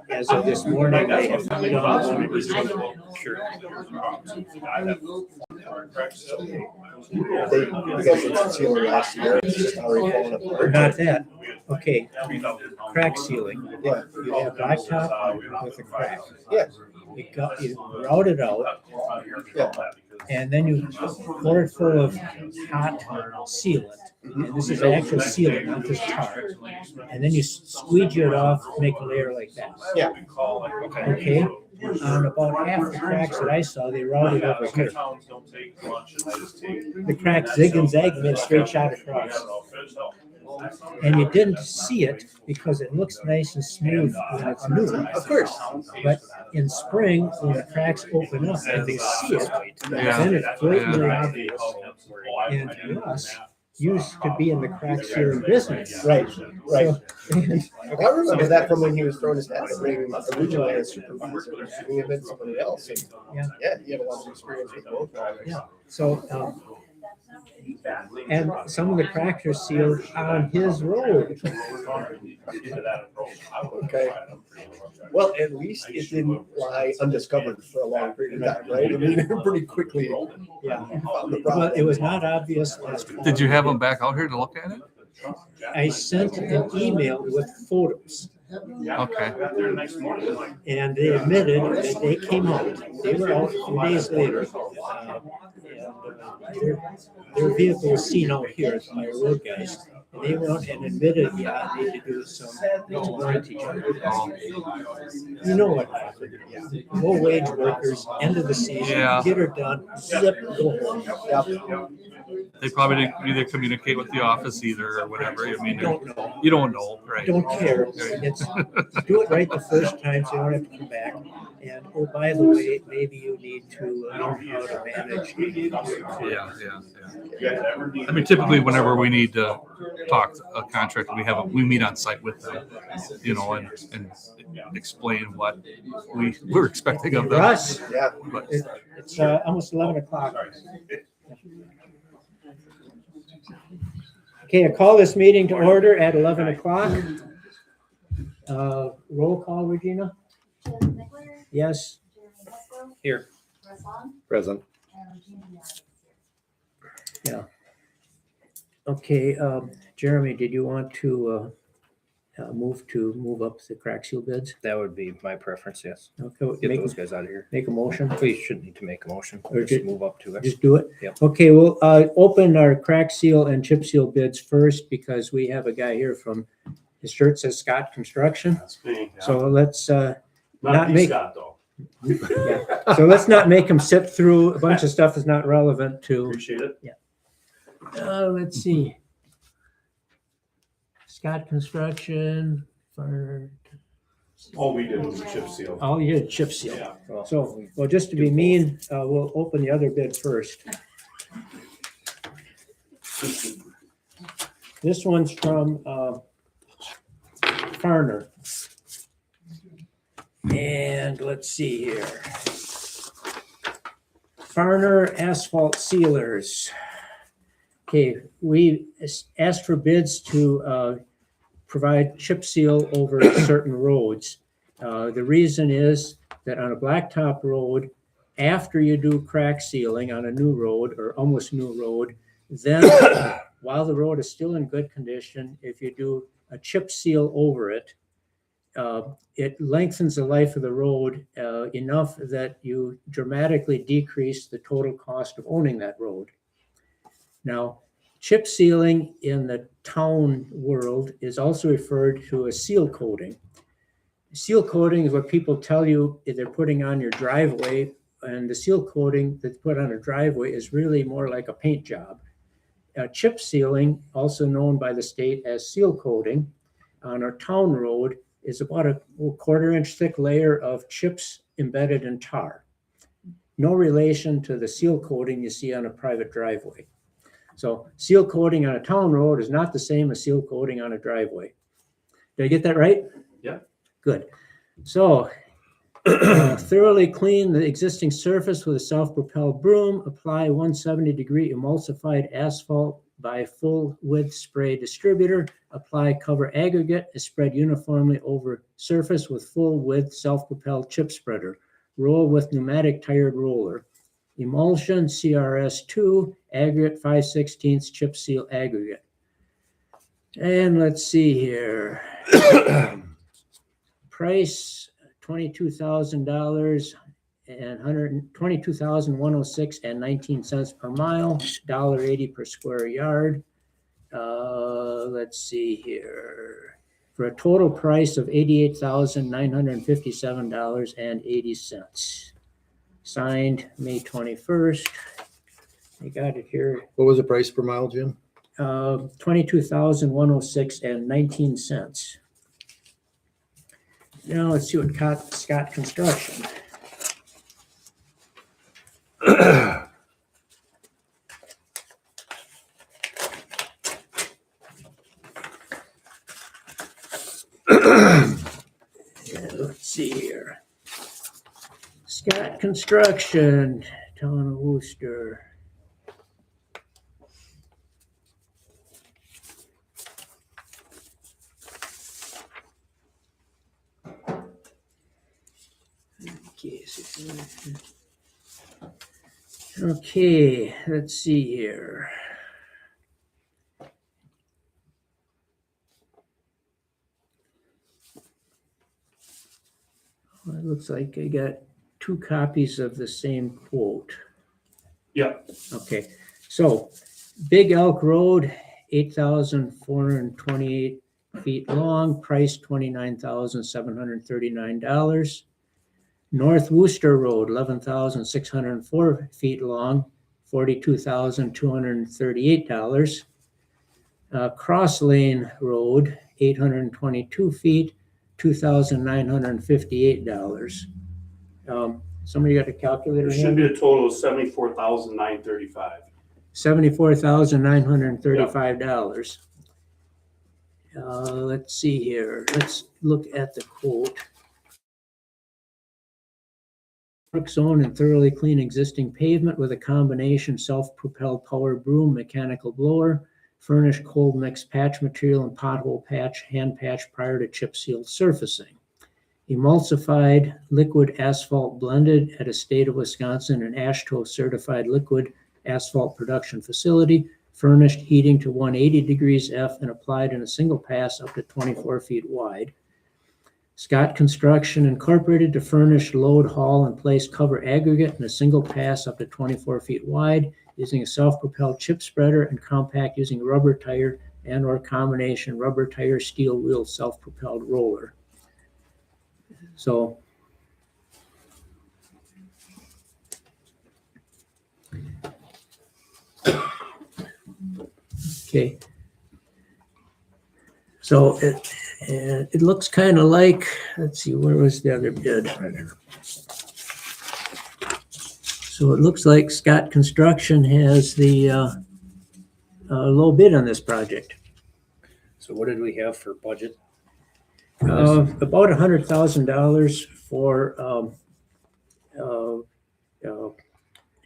As of this morning, they have found one. You guys did some sealing last year. It's just already falling apart. Not that. Okay, crack sealing. Yeah. You have blacktop with a crack. Yeah. You route it out, Yeah. and then you pour it full of hot sealant. And this is actual sealant, not just tar. And then you squeegee it off, make a layer like that. Yeah. Okay. On about half the cracks that I saw, they routed over here. The crack zig and zag went straight shot across. And you didn't see it because it looks nice and smooth when it's new. Of course. But in spring, when the cracks open up and they see it, then it's blatantly obvious. And to us, used to be in the crack sealing business. Right. Right. So, I remember that from when he was throwing his hat at ring originally as supervisor. He had been somebody else. And yeah, he had a lot of experience with both. yeah. So, and some of the cracks are sealed on his road. Okay. Well, at least it didn't lie undiscovered for a long period of time, right? I mean, pretty quickly. Yeah. Found the But problem. it was not obvious last fall. Did you have them back out here to look at it? I sent an email with photos. Okay. And they admitted that they came out. They were out a few days later. Their vehicle was seen out here by road guys. And they went out and admitted, yeah, they need to do some warranty check. You know what happened? Low wage workers, end of the season, Yeah. get her done, zip, go home. They probably didn't either communicate with the office either or whatever. I mean, Don't know. you don't know, right? Don't care. It's, do it right the first time so you don't have to come back. And oh, by the way, maybe you need to learn how to manage. Yeah. I mean, typically, whenever we need to talk to a contractor, we meet on site with them, and explain what we're expecting of them. Russ, Yeah. But it's almost 11 o'clock. Okay, I call this meeting to order at 11 o'clock. Roll call, Regina? Yes. Here. Present. Yeah. Okay, Jeremy, did you want to move up the crack seal bids? That would be my preference, yes. Okay, Get make, those guys out of here. make a motion. We shouldn't need to make a motion. Or Just just- move up to it. Just do it? Yep. Okay, we'll open our crack seal and chip seal bids first because we have a guy here from, his shirt says Scott Construction. That's me. Yeah. So let's, not Not make- Scott though. yeah. So let's not make him sit through a bunch of stuff that's not relevant to, Appreciate it. let's see. Scott Construction for, All we did was a chip seal. oh, you did chip seal. Yeah. So, well, just to be mean, we'll open the other bid first. This one's from Farner. And let's see here. Farner Asphalt Sealers. Okay, we asked for bids to provide chip seal over certain roads. The reason is that on a blacktop road, after you do crack sealing on a new road or almost new road, then while the road is still in good condition, if you do a chip seal over it, it lengthens the life of the road enough that you dramatically decrease the total cost of owning that road. Now, chip sealing in the town world is also referred to as seal coating. Seal coating is what people tell you if they're putting on your driveway, and the seal coating that's put on a driveway is really more like a paint job. Chip sealing, also known by the state as seal coating, on our town road is about a quarter-inch thick layer of chips embedded in tar. No relation to the seal coating you see on a private driveway. So seal coating on a town road is not the same as seal coating on a driveway. Did I get that right? Yeah. Good. So thoroughly clean the existing surface with a self-propelled broom. Apply 170-degree emulsified asphalt by full width spray distributor. Apply cover aggregate is spread uniformly over surface with full width self-propelled chip spreader. Roll with pneumatic tired roller. Emulsion CRS2 aggregate 5/16 chip seal aggregate. And let's see here. Price $22,000 and $122,106.19 per mile, $1.80 per square yard. Let's see here. For a total price of $88,957.80. Signed May 21st. I got it here. What was the price per mile, Jim? $22,106.19. Now let's see what Scott Construction. Let's see here. Scott Construction, Town of Worcester. Okay, let's see here. Well, it looks like I got two copies of the same quote. Yeah. Okay, so Big Elk Road, 8,428 feet long, price $29,739. North Worcester Road, 11,604 feet long, $42,238. Cross Lane Road, 822 feet, $2,958. Somebody got a calculator? It should be a total of $74,935. $74,935. Let's see here. Let's look at the quote. Work zone and thoroughly clean existing pavement with a combination self-propelled power broom, mechanical blower, furnish cold mix patch material and pothole patch, hand patch prior to chip seal surfacing. Emulsified liquid asphalt blended at a state of Wisconsin and AASHTO certified liquid asphalt production facility, furnished heating to 180 degrees F and applied in a single pass up to 24 feet wide. Scott Construction Incorporated to furnish, load, haul, and place cover aggregate in a single pass up to 24 feet wide using a self-propelled chip spreader and compact using rubber tire and or combination rubber tire steel wheel self-propelled roller. So okay. So it looks kind of like, let's see, where was the other bid? Right here. So it looks like Scott Construction has the low bid on this project. So what did we have for budget? About $100,000 for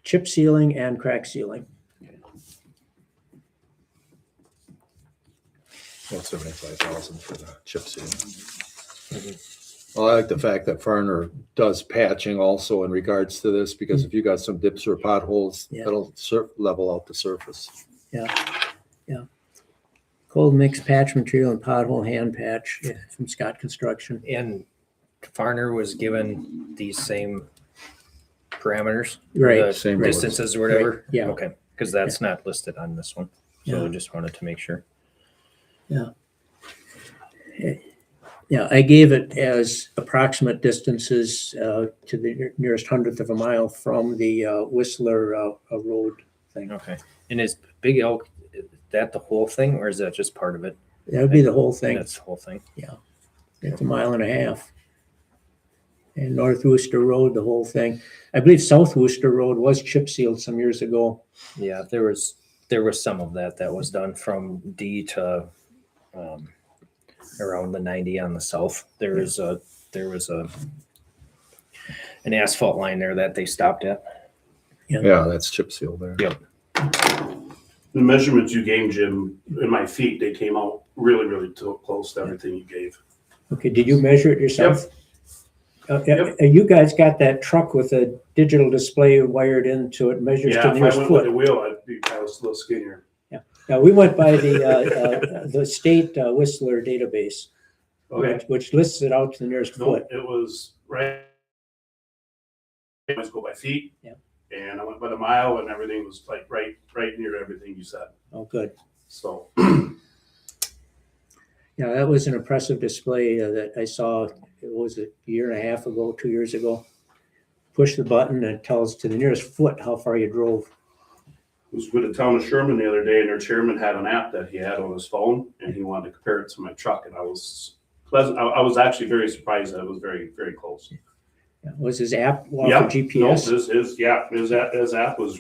chip sealing and crack sealing. Well, 75,000 for the chip seal. Well, I like the fact that Farner does patching also in regards to this, because if you got some dips or potholes, Yeah. that'll level out the surface. Cold mix patch material and pothole hand patch from Scott Construction. And Farner was given these same parameters? Right, The same distances or whatever? Right, yeah. Okay, because that's not listed on this one. So Yeah. just wanted to make sure. Yeah, I gave it as approximate distances to the nearest hundredth of a mile from the Whistler Road thing. Okay. And is Big Elk, that the whole thing or is that just part of it? That would be the whole thing. That's the whole thing. It's a mile and a half. And North Worcester Road, the whole thing. I believe South Worcester Road was chip sealed some years ago. Yeah, there was some of that was done from D to around the 90 on the south. There was an asphalt line there that they stopped at. Yeah, that's chip seal there. Yep. The measurements you gave, Jim, in my feet, they came out really, really close to everything you gave. Okay, did you measure it yourself? Yep. You guys got that truck with a digital display wired into it, measures to Yeah, the if I nearest went with the foot. wheel, I was a little skinnier. Now, we went by the state Whistler database, Okay. which lists it out to the nearest No, foot. it was right. I always go by feet. Yeah. And I went by the mile and everything was like right near everything you said. Oh, good. So, Yeah, that was an impressive display that I saw, it was a year and a half ago, 2 years ago. Push the button and it tells to the nearest foot how far you drove. I was with the town of Sherman the other day and their chairman had an app that he had on his phone and he wanted to compare it to my truck and I was pleasant. I was actually very surprised that it was very, very close. Was his app off Yeah, of GPS? No, his app was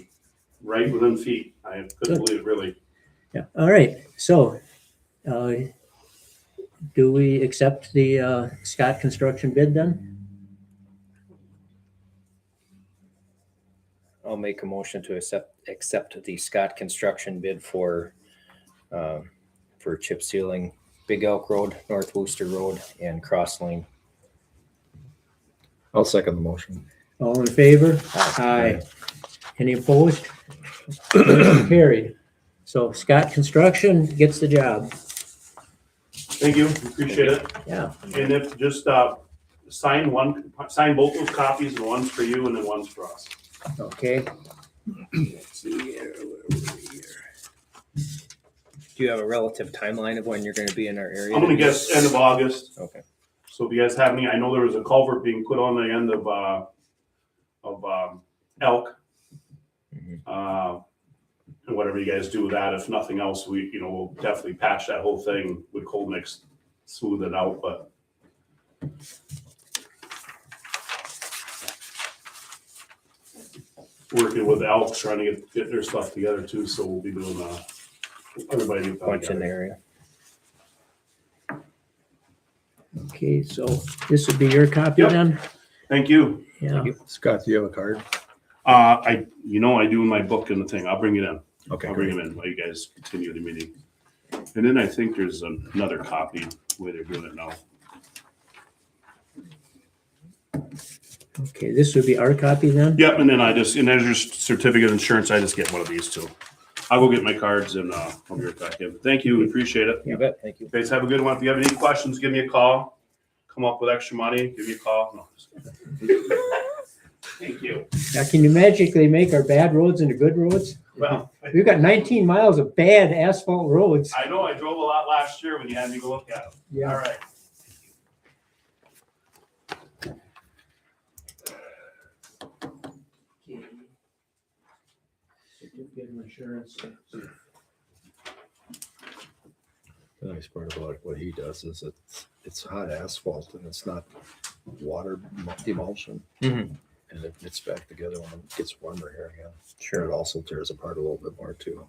right within feet. I couldn't believe it, really. Yeah, all right, so, do we accept the Scott Construction bid then? I'll make a motion to accept the Scott Construction bid for chip sealing Big Elk Road, North Wooster Road, and Cross Lane. I'll second the motion. All in favor? Aye. Any opposed? Motion carried. So Scott Construction gets the job. Thank you, appreciate it. Yeah, And if just sign both those copies and one's for you and then one's for us. okay. Let's see here, where are we here? Do you have a relative timeline of when you're gonna be in our area? I'm gonna guess end of August. Okay. So if you guys have any, I know there was a culvert being put on the end of Elk. Mhm. And whatever you guys do with that, if nothing else, we'll definitely patch that whole thing with cold mix, smooth it out, but. Working with Elk, trying to get their stuff together too, so we'll be doing, everybody. Bunch in the area. Okay, so this would be your copy Yep. then? Thank you. Yeah, Scott, do you have a card? I do in my book and the thing, I'll bring it in. Okay, I'll bring great. them in while you guys continue the meeting. And then I think there's another copy, the way they're doing it now. okay, this would be our copy then? Yep, and then there's your certificate of insurance, I just get one of these too. I'll go get my cards and I'll be right back in. Thank you, appreciate it. You bet, thank you. You guys have a good one. If you have any questions, give me a call. Come up with extra money, give me a call. No, just kidding. Thank you. Now, can you magically make our bad roads into good roads? Well, We've got 19 miles of bad asphalt roads. I know I drove a lot last year when you had me go look at them. All right. Certificate of insurance. The nice part about what he does is it's hot asphalt and it's not water emulsion. Mhm. And it gets back together when it gets warmer here again. Sure. It also tears apart a little bit more too.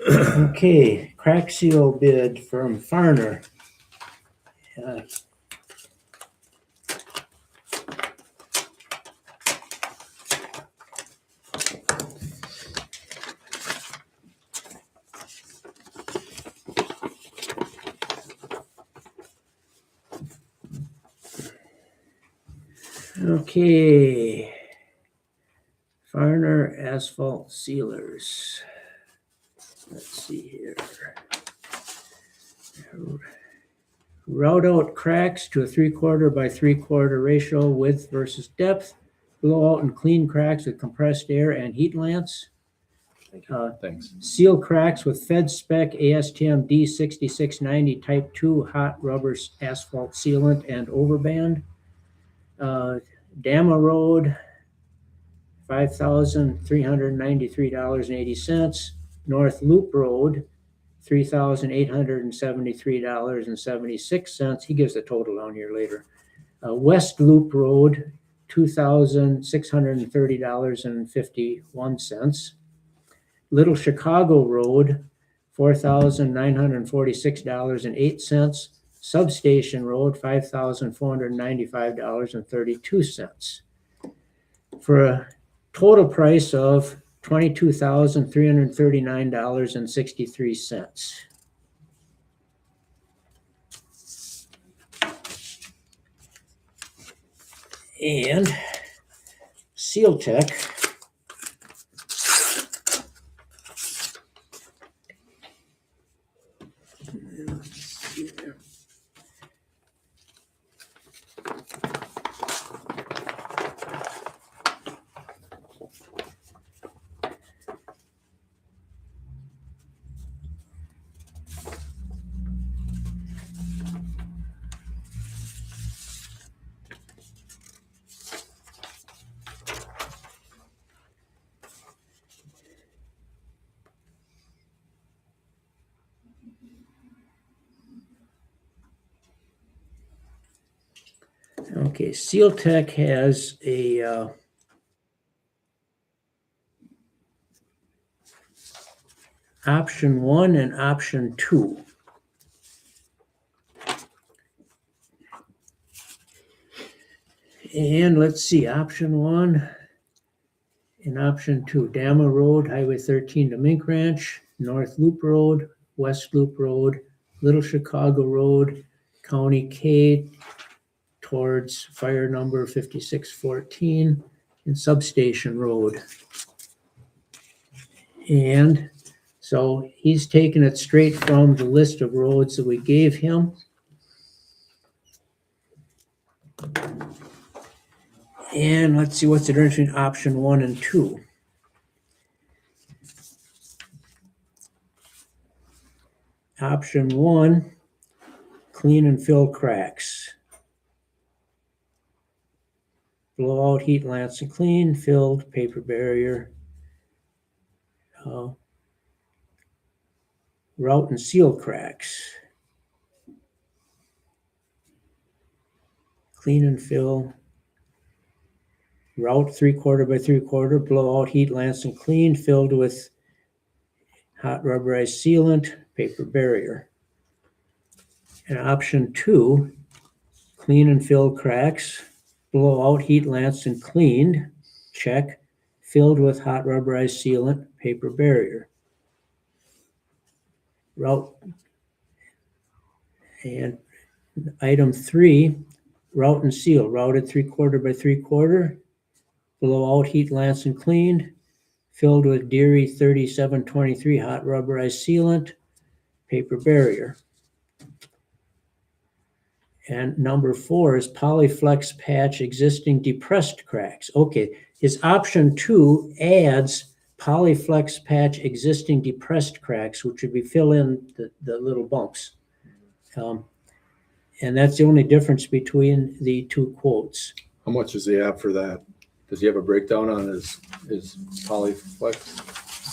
Okay, crack seal bid from Farner. Okay. Farner Asphalt Sealers. Let's see here. Route out cracks to a 3/4 by 3/4 ratio, width versus depth. Blow out and clean cracks with compressed air and heat lance. Thanks. Seal cracks with Fed spec ASTM D6690 Type 2 hot rubber asphalt sealant and overband. Dama Road, $5,393.80. North Loop Road, $3,873.76. He gives the total down here later. West Loop Road, $2,630.51. Little Chicago Road, $4,946.08. Substation Road, $5,495.32. For a total price of $22,339.63. And Seal Tech. Okay, Seal Tech has a option 1 and option 2. And let's see, option 1 and option 2, Dama Road, Highway 13 to Mink Ranch, North Loop Road, West Loop Road, Little Chicago Road, County K towards fire number 5614, and Substation Road. And so he's taken it straight from the list of roads that we gave him. And let's see what's the difference between option 1 and 2. Option 1, clean and fill cracks. Blowout, heat, lance and clean, filled, paper barrier. Route and seal cracks. Clean and fill. Route 3/4 by 3/4, blowout, heat, lance and clean, filled with hot rubberized sealant, paper barrier. And option 2, clean and fill cracks, blowout, heat, lance and cleaned, check, filled with hot rubberized sealant, paper barrier. Route. And item 3, route and seal, routed 3/4 by 3/4, blowout, heat, lance and cleaned, filled with Deary 3723 hot rubberized sealant, paper barrier. And number 4 is Polyflex patch existing depressed cracks. Okay, his option 2 adds Polyflex patch existing depressed cracks, which would be fill in the little bumps. And that's the only difference between the two quotes. How much does he have for that? Does he have a breakdown on his Polyflex?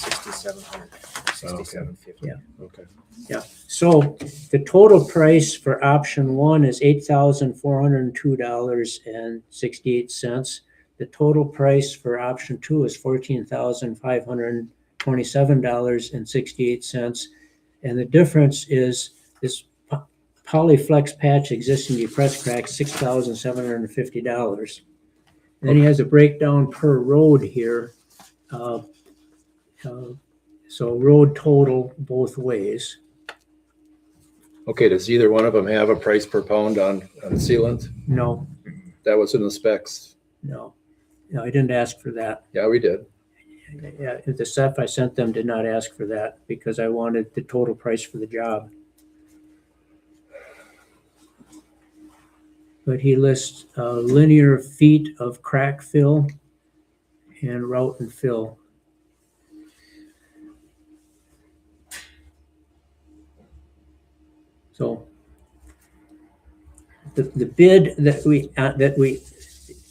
6,700, 6,750. Yeah. Okay. Yeah, so the total price for option 1 is $8,402.68. The total price for option 2 is $14,527.68. And the difference is this Polyflex patch existing depressed crack, $6,750. And then he has a breakdown per road here. So road total both ways. Okay, does either one of them have a price per pound on sealant? No, That was in the specs. no, I didn't ask for that. Yeah, we did. Yeah, the stuff I sent them did not ask for that because I wanted the total price for the job. But he lists linear feet of crack fill and route and fill. So the bid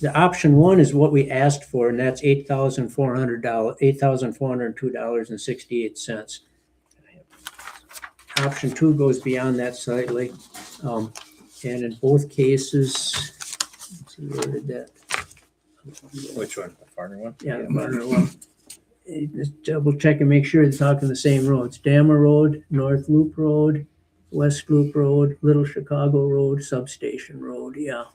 the option 1 is what we asked for, and that's $8,402.68. Option 2 goes beyond that slightly. And in both cases, let's see, where did that? Which one? The farther one? Yeah, the Martin one. Just double check and make sure they're talking the same roads. Dama Road, North Loop Road, West Loop Road, Little Chicago Road, Substation Road, yeah.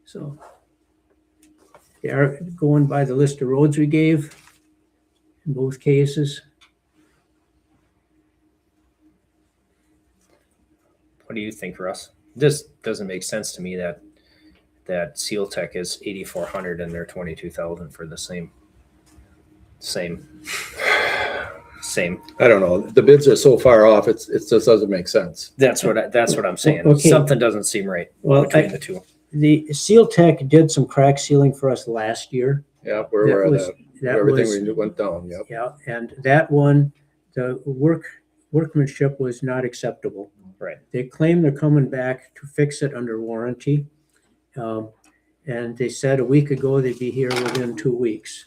So They are going by the list of roads we gave in both cases. What do you think, Russ? This doesn't make sense to me that Seal Tech is 8,400 and they're 22,000 for the same. I don't know. The bids are so far off, it just doesn't make sense. That's what I'm saying. Okay. Something doesn't seem right Well, between the two. The Seal Tech did some crack sealing for us last year. Yeah, we're That aware of was- that. That Everything was, we knew went down, yep. yeah, and that one, the workmanship was not acceptable. Right. They claim they're coming back to fix it under warranty. And they said a week ago they'd be here within 2 weeks.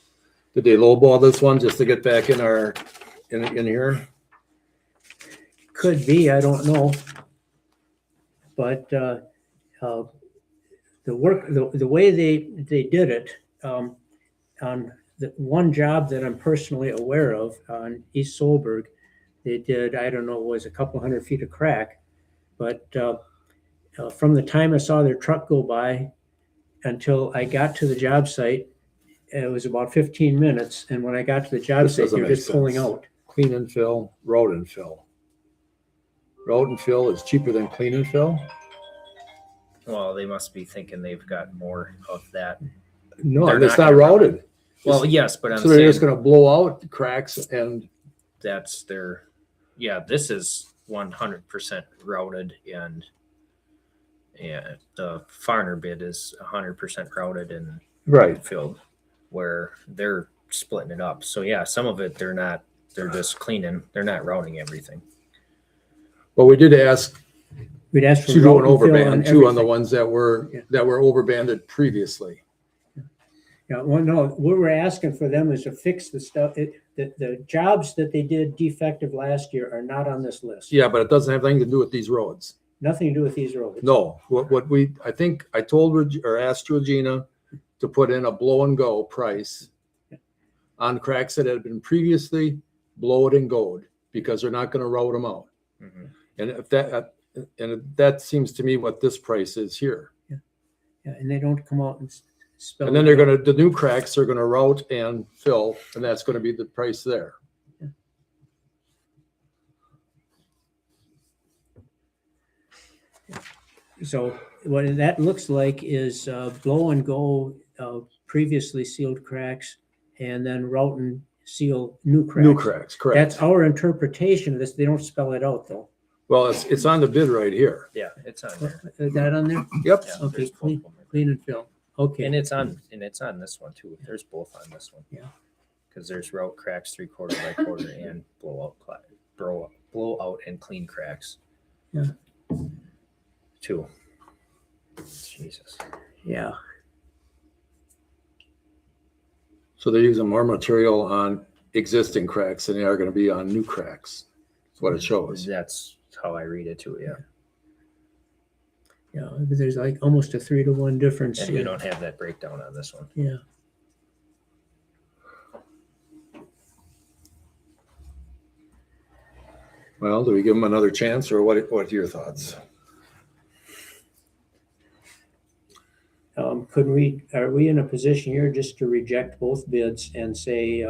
Did they lowball this one just to get back in in here? Could be, I don't know. But the way they did it, on the one job that I'm personally aware of on East Solberg, they did, I don't know, was a couple hundred feet of crack. But from the time I saw their truck go by until I got to the job site, it was about 15 minutes. And when I got to the job This site, doesn't they're make just pulling sense. out. Clean and fill, road and fill. Road and fill is cheaper than clean and fill? Well, they must be thinking they've got more of that. No, They're it's not not gonna- routed. Well, yes, but I'm So they're just saying gonna blow out the cracks and, that's their. Yeah, this is 100% routed, and the Farner bid is 100% routed and right. filled, where they're splitting it up. So yeah, some of it they're not. They're just cleaning. They're not routing everything. But we did ask We'd ask for to do an route and fill overband too on the everything. ones that were Yeah. overbanded previously. Yeah, well, no, what we're asking for them is to fix the stuff, the jobs that they did defective last year are not on this list. Yeah, but it doesn't have anything to do with these roads. Nothing to do with these roads. No, I think I told or asked Regina to put in a blow and go price on cracks that had been previously blowed and goed, because they're not gonna route them out. Mm-hmm. And that seems to me what this price is here. Yeah, and they don't come out and spell. And then it they're out. the new cracks are gonna route and fill, and that's gonna be the price there. So what that looks like is blow and go previously sealed cracks and then route and seal new cracks. New cracks, correct. That's our interpretation of this. They don't spell it out though. Well, it's on the bid right here. Yeah, it's on there. Is that on there? Yep. Yeah, Okay, there's both of them. Clean and fill. Okay. And it's on this one too. There's both on this one. Yeah. Because there's route cracks 3/4 by quarter and blowout and clean cracks. Yeah. Two. Jesus. Yeah. So they're using more material on existing cracks than they are gonna be on new cracks. That's what it shows. That's how I read it too. Yeah. Yeah. There's like almost a 3-to-1 difference. And we don't have that breakdown on this one. Yeah. Well, do we give them another chance, or what are your thoughts? Are we in a position here just to reject both bids and say,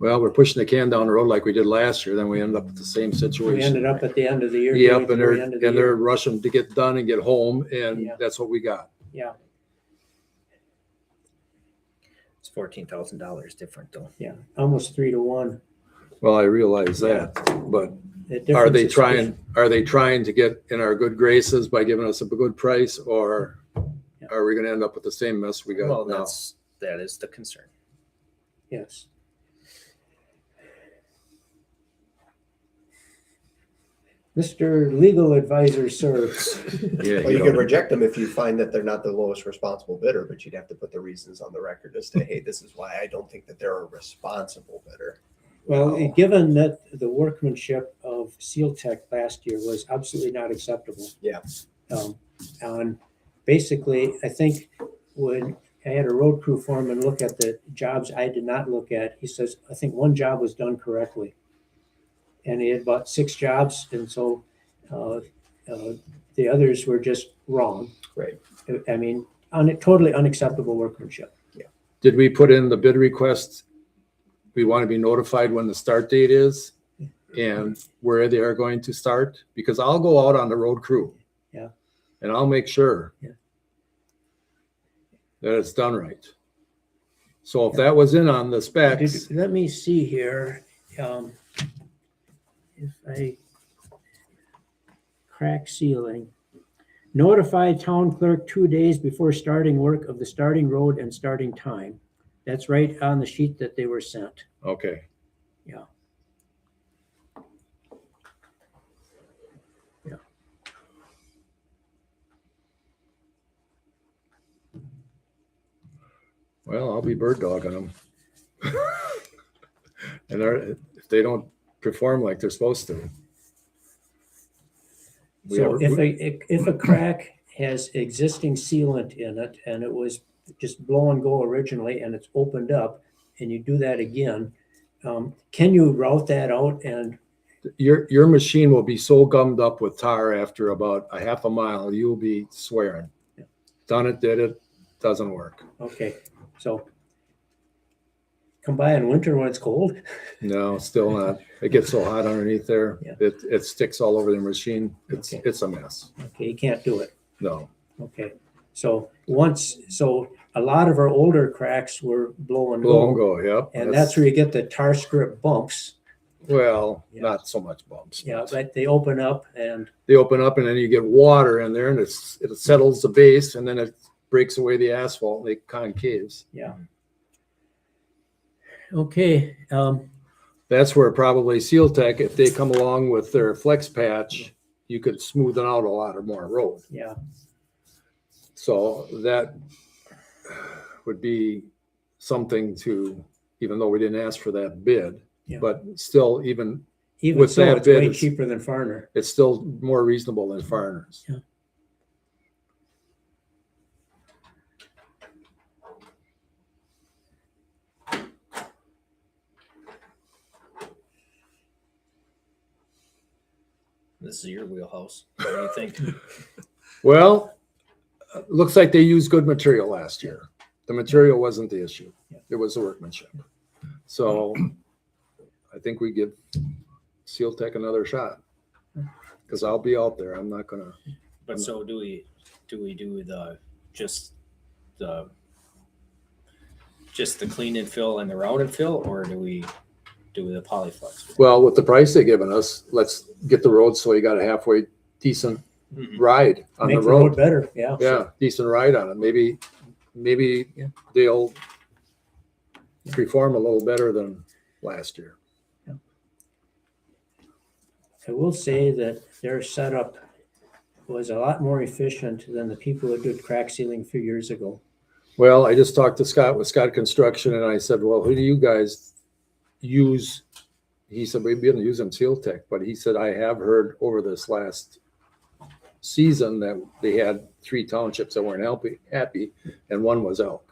Well, we're pushing the can down the road like we did last year, then we end up with the same we situation. ended up at the end of the year? Yep, getting to and the they're, end of the and they're year? rushing to get done and get home, and Yeah. that's what we got. Yeah, It's $14,000 different though. yeah, almost 3-to-1. Well, I realize that, but The are difference they is- trying to get in our good graces by giving us a good price, or Yeah. are we gonna end up with the same mess we Well, got now? that is the concern. Yes. Mr. Legal Advisor, sir. Yeah, Well, you know. could reject them if you find that they're not the lowest responsible bidder, but you'd have to put the reasons on the record as to, hey, this is why I don't think that they're a responsible bidder. Well, given that the workmanship of Seal Tech last year was absolutely not acceptable. Yeah. And basically, I think when I had a road crew foreman look at the jobs I did not look at, he says, I think one job was done correctly. And he had about 6 jobs, and so the others were just wrong. Right. I mean, totally unacceptable workmanship. Did we put in the bid request? We want to be notified when the start date is and where they are going to start, because I'll go out on the road crew. Yeah. And I'll make sure Yeah. that it's done right. So if that was in on the specs, Let me see here. If I crack sealing, notify town clerk 2 days before starting work of the starting road and starting time. That's right on the sheet that they were sent. okay. Yeah. Yeah. Well, I'll be bird dogging them. And if they don't perform like they're supposed to. We So ever- if a crack has existing sealant in it and it was just blow and go originally and it's opened up and you do that again, can you route that out and Your machine will be so gummed up with tar after about a half a mile, you'll be swearing. Yeah. Done it, did it, doesn't work. okay, so come by in winter when it's cold? No, still not. It gets so hot underneath there. Yeah. It sticks all over the machine. Okay. It's a mess. Okay, you can't do it. No. Okay, so a lot of our older cracks were blow and Blow and go. go, yep. And that's where you get the tar strip bumps. Well, Yeah. not so much bumps. Yeah, but they open up and, They open up and then you get water in there and it settles the base and then it breaks away the asphalt and it concaves. yeah. Okay, That's where probably Seal Tech, if they come along with their flex patch, you could smoothen out a lot of more road. yeah, So that would be something to, even though we didn't ask for that bid, Yeah. but still even, even With so, that it's bid, way it's- cheaper than Farner. it's still more reasonable than Farners. Yeah. This is your wheelhouse. What do you think? Well, looks like they used good material last year. The material wasn't the issue. Yeah. It was the workmanship. So I think we give Seal Tech another shot. Because I'll be out there. I'm not gonna, But so do we do just the clean and fill and the round and fill, or do we do the polyflex? well, with the price they've given us, let's get the road so you got a halfway decent Mhm. ride on the Make the road road. better, yeah. Yeah, decent ride on it. Maybe Yeah. they'll perform a little better than last year. I will say that their setup was a lot more efficient than the people that did crack sealing a few years ago. Well, I just talked to Scott with Scott Construction and I said, well, who do you guys use? He said, we've been using Seal Tech, but he said, I have heard over this last season that they had 3 townships that weren't happy and one was Elk.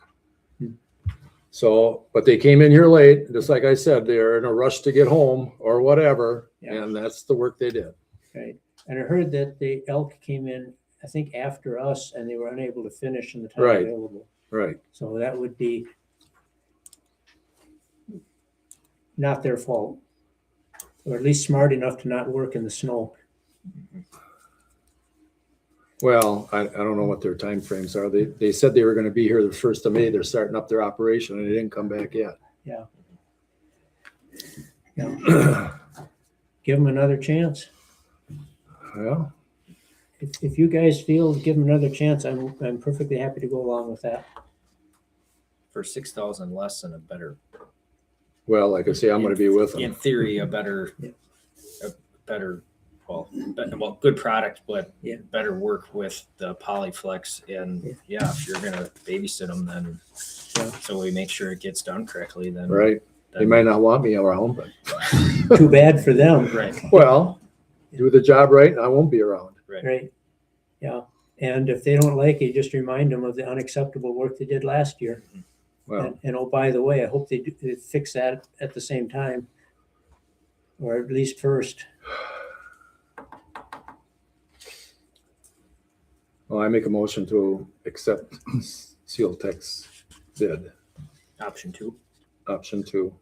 So, but they came in here late, just like I said, they're in a rush to get home or whatever, Yeah. and that's the work they did. Right, and I heard that the Elk came in, I think after us, and they were unable to finish in the time Right. available. Right. So that would be not their fault, or at least smart enough to not work in the snow. Well, I don't know what their timeframes are. They said they were gonna be here the 1st of May. They're starting up their operation and they didn't come back yet. Yeah. Give them another chance. Well, If you guys feel, give them another chance, I'm perfectly happy to go along with that. For 6,000 less and a better, well, like I say, I'm gonna be with in them. theory, a better, well, good product, but Yeah. better work with the polyflex. And yeah, if you're gonna babysit them, then Yeah. so we make sure it gets done correctly. Then Right? They might not want me around, but, Too bad for them. right, well, do the job right and I won't be around. Right, yeah, and if they don't like it, just remind them of the unacceptable work they did last year. Well, And oh, by the way, I hope they fix that at the same time. Or at least first. well, I make a motion to accept Seal Tech's bid. Option 2. Option 2.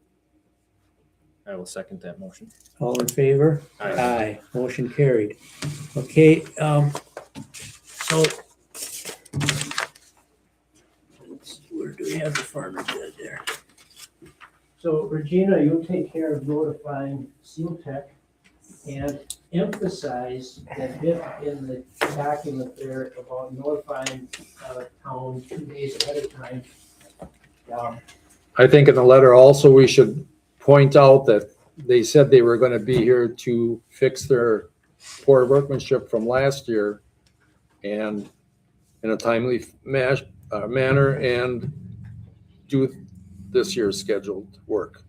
I will second that motion. All in favor? Aye. Motion carried. Okay, so. Where do we have the farmer bid there? So Regina, you'll take care of notifying Seal Tech and emphasize that bit in the document there about notifying town 2 days ahead of time. I think in the letter also, we should point out that they said they were gonna be here to fix their poor workmanship from last year and in a timely manner and do this year's scheduled work.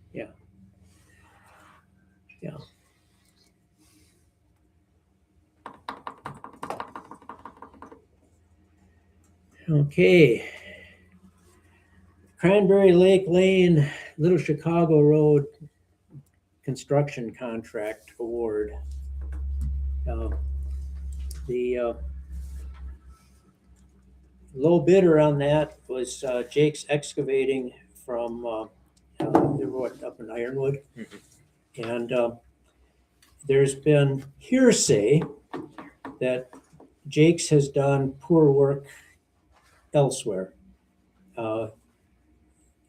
Okay. Cranberry Lake Lane, Little Chicago Road construction contract award. The low bidder on that was Jake's Excavating from, they were up in Ironwood. And there's been hearsay that Jake's has done poor work elsewhere.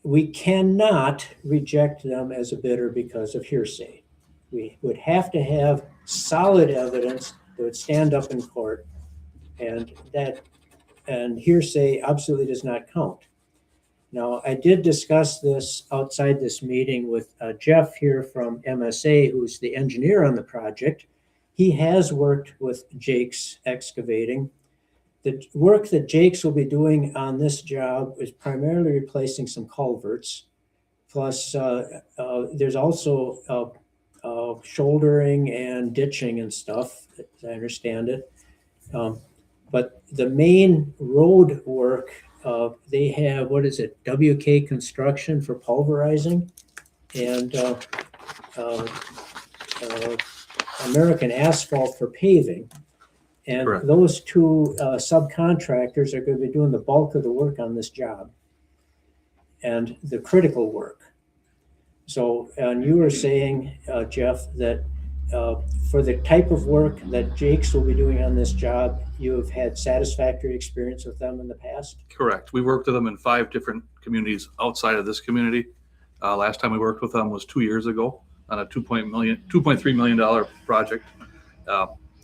We cannot reject them as a bidder because of hearsay. We would have to have solid evidence that would stand up in court, and hearsay absolutely does not count. Now, I did discuss this outside this meeting with Jeff here from MSA, who's the engineer on the project. He has worked with Jake's Excavating. The work that Jake's will be doing on this job is primarily replacing some culverts. Plus, there's also shouldering and ditching and stuff, as I understand it. But the main road work, they have, what is it, WK Construction for pulverizing and American Asphalt for paving. And Correct. those two subcontractors are going to be doing the bulk of the work on this job and the critical work. So, and you were saying, Jeff, that for the type of work that Jake's will be doing on this job, you have had satisfactory experience with them in the past? Correct. We worked with them in 5 different communities outside of this community. Last time we worked with them was 2 years ago on a $2.3 million project.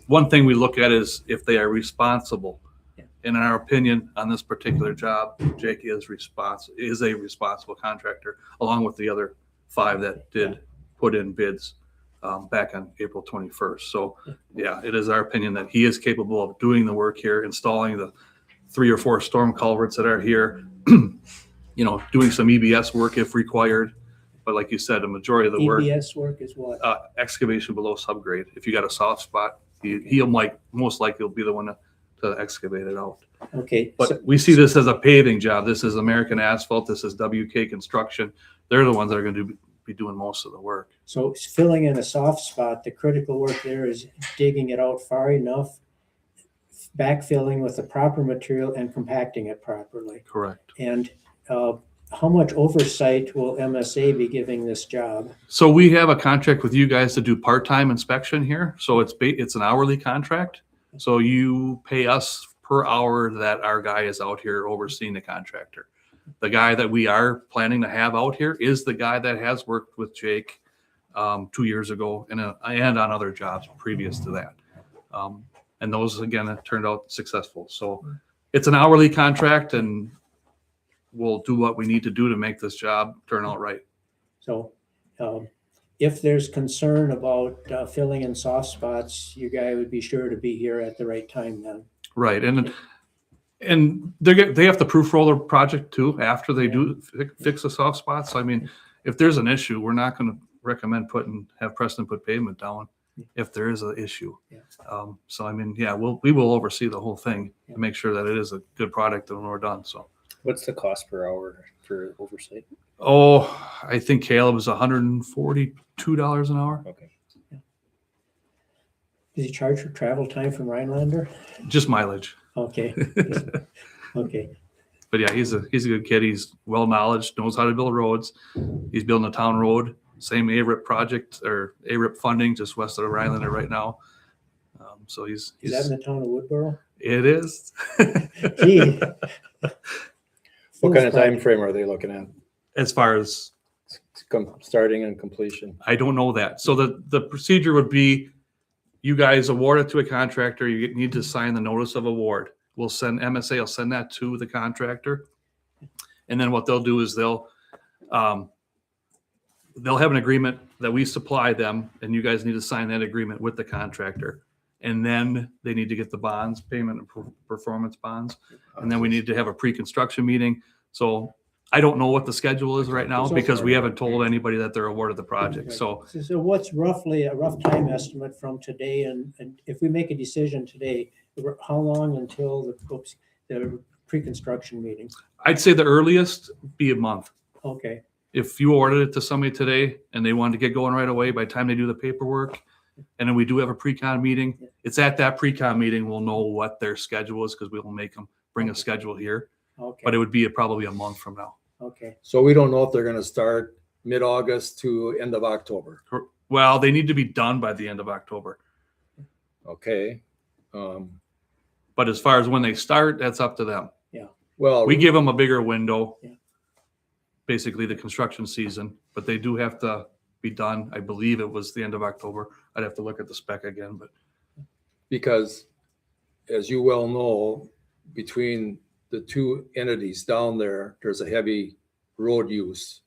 One thing we look at is if they are responsible. Yeah. And in our opinion, on this particular job, Jake is a responsible contractor, along with the other 5 that did put in bids back on April 21st. So yeah, it is our opinion that he is capable of doing the work here, installing the 3 or 4 storm culverts that are here, doing some EBS work if required. But like you said, a majority of the work, EBS work is what? excavation below subgrade. If you got a soft spot, he'll most likely will be the one to excavate it out. Okay. But we see this as a paving job. This is American Asphalt. This is WK Construction. They're the ones that are going to be doing most of the work. So filling in a soft spot, the critical work there is digging it out far enough, backfilling with the proper material and compacting it properly. Correct. And how much oversight will MSA be giving this job? So we have a contract with you guys to do part-time inspection here. So it's an hourly contract. So you pay us per hour that our guy is out here overseeing the contractor. The guy that we are planning to have out here is the guy that has worked with Jake 2 years ago and on other jobs previous to that. And those, again, have turned out successful. So it's an hourly contract, and we'll do what we need to do to make this job turn out right. So if there's concern about filling in soft spots, your guy would be sure to be here at the right time then. Right. And they have to proof roll their project too after they do fix the soft spots. So, I mean, if there's an issue, we're not going to recommend have Preston put pavement down if there is an issue. Yeah. So, I mean, yeah, we will oversee the whole thing to make sure that it is a good product when we're done. So, What's the cost per hour for oversight? oh, I think Caleb is $142 an hour. Okay. Does he charge for travel time from Rhinelander? Just mileage. Okay. Okay. But yeah, he's a good kid. He's well knowledge, knows how to build roads. He's building a town road, same ARIP project or ARIP funding, just west of Rylander right now. So Is that in the town of Woodboro? it is. Gee. What kind of time frame are they looking at? As far as Starting and completion? I don't know that. So the procedure would be you guys award it to a contractor. You need to sign the notice of award. We'll send MSA will send that to the contractor. And then what they'll do is they'll have an agreement that we supply them, and you guys need to sign that agreement with the contractor. And then they need to get the bonds, payment and performance bonds. And then we need to have a pre-construction meeting. So I don't know what the schedule is right now because we haven't told anybody that they're awarded the project. So So what's roughly a rough time estimate from today? And if we make a decision today, how long until the pre-construction meeting? I'd say the earliest be a month. Okay, If you ordered it to somebody today and they wanted to get going right away, by the time they do the paperwork, and then we do have a pre-con meeting, it's at that pre-con meeting we'll know what their schedule is because we will make them bring a schedule here. okay, But it would be probably a month from now. okay. So we don't know if they're gonna start mid-August to end of October. Well, they need to be done by the end of October. Okay. But as far as when they start, that's up to them. Well, We give them a bigger window, Yeah. basically the construction season, but they do have to be done. I believe it was the end of October. I'd have to look at the spec again, but because as you well know, between the two entities down there, there's a heavy road use.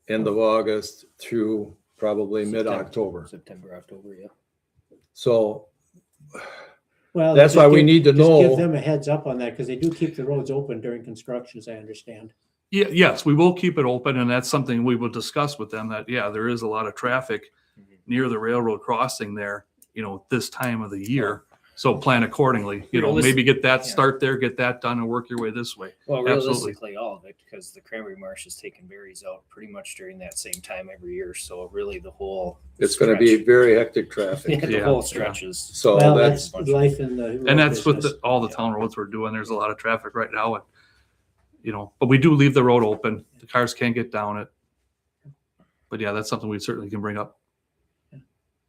End of August through probably mid-October. September, October, yeah. So Well, That's just why we need to just know- Give them a heads up on that because they do keep the roads open during construction, as I understand. yeah, yes, we will keep it open, and that's something we will discuss with them, that, yeah, there is a lot of traffic near the railroad crossing there, this time of the year. So plan accordingly, maybe get that, start there, get that done and work your way this way. Well, Absolutely. realistically, all of it, because the Cranberry Marsh is taking berries out pretty much during that same time every year. So really the whole it's gonna be very hectic traffic. the Yeah, whole yeah. stretch is. So Well, that's, that's life in the. road And that's with business. all the town roads we're doing. There's a lot of traffic right now, and, but we do leave the road open. The cars can't get down it. But yeah, that's something we certainly can bring up.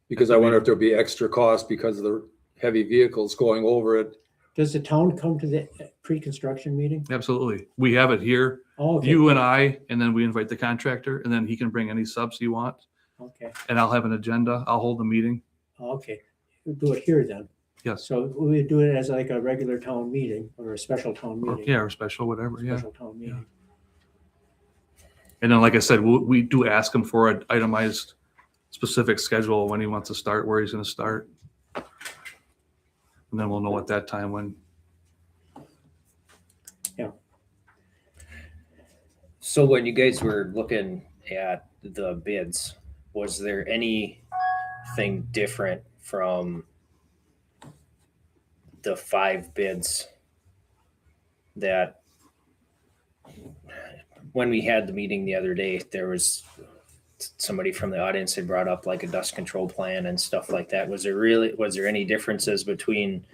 because I wonder if there'll be extra cost because of the heavy vehicles going over it. Does the town come to the pre-construction meeting? Absolutely. We have it here, Oh, okay. you and I, and then we invite the contractor, and then he can bring any subs he wants. Okay, And I'll have an agenda. I'll hold the meeting. okay. We'll do it here then. Yes. So we do it as like a regular town meeting or a special town Or, meeting. yeah, or special, whatever, yeah. Special town meeting. And then, like I said, we do ask him for an itemized specific schedule when he wants to start, where he's gonna start. And then we'll know at that time when. So when you guys were looking at the bids, was there anything different from the 5 bids that when we had the meeting the other day, there was somebody from the audience had brought up like a dust control plan and stuff like that. Was there any differences between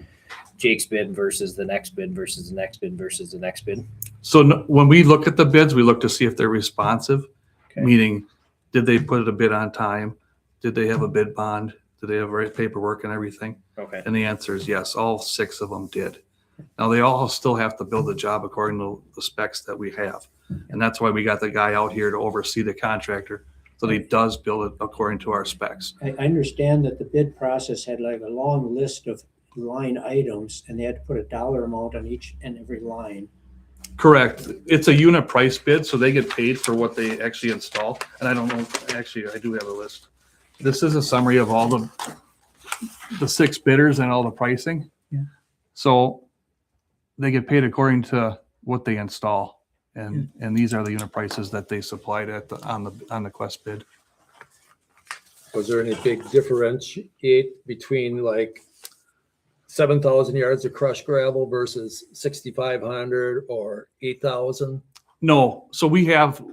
Jake's bid versus the next bid versus the next bid versus the next bid? So when we look at the bids, we look to see if they're responsive, Okay. meaning, did they put a bid on time? Did they have a bid bond? Did they have right paperwork and everything? Okay. And the answer is yes, all 6 of them did. Now, they all still have to build the job according to the specs that we have. And that's why we got the guy out here to oversee the contractor, so that he does build it according to our specs. I understand that the bid process had like a long list of line items and they had to put a dollar amount on each and every line. Correct. It's a unit price bid, so they get paid for what they actually install. And I don't know, actually, I do have a list. This is a summary of all the 6 bidders and all the pricing. Yeah. So they get paid according to what they install. And these are the unit prices that they supplied on the Quest bid. Was there any big differentiate between like 7,000 yards of crushed gravel versus 6,500 or 8,000? No, so we have,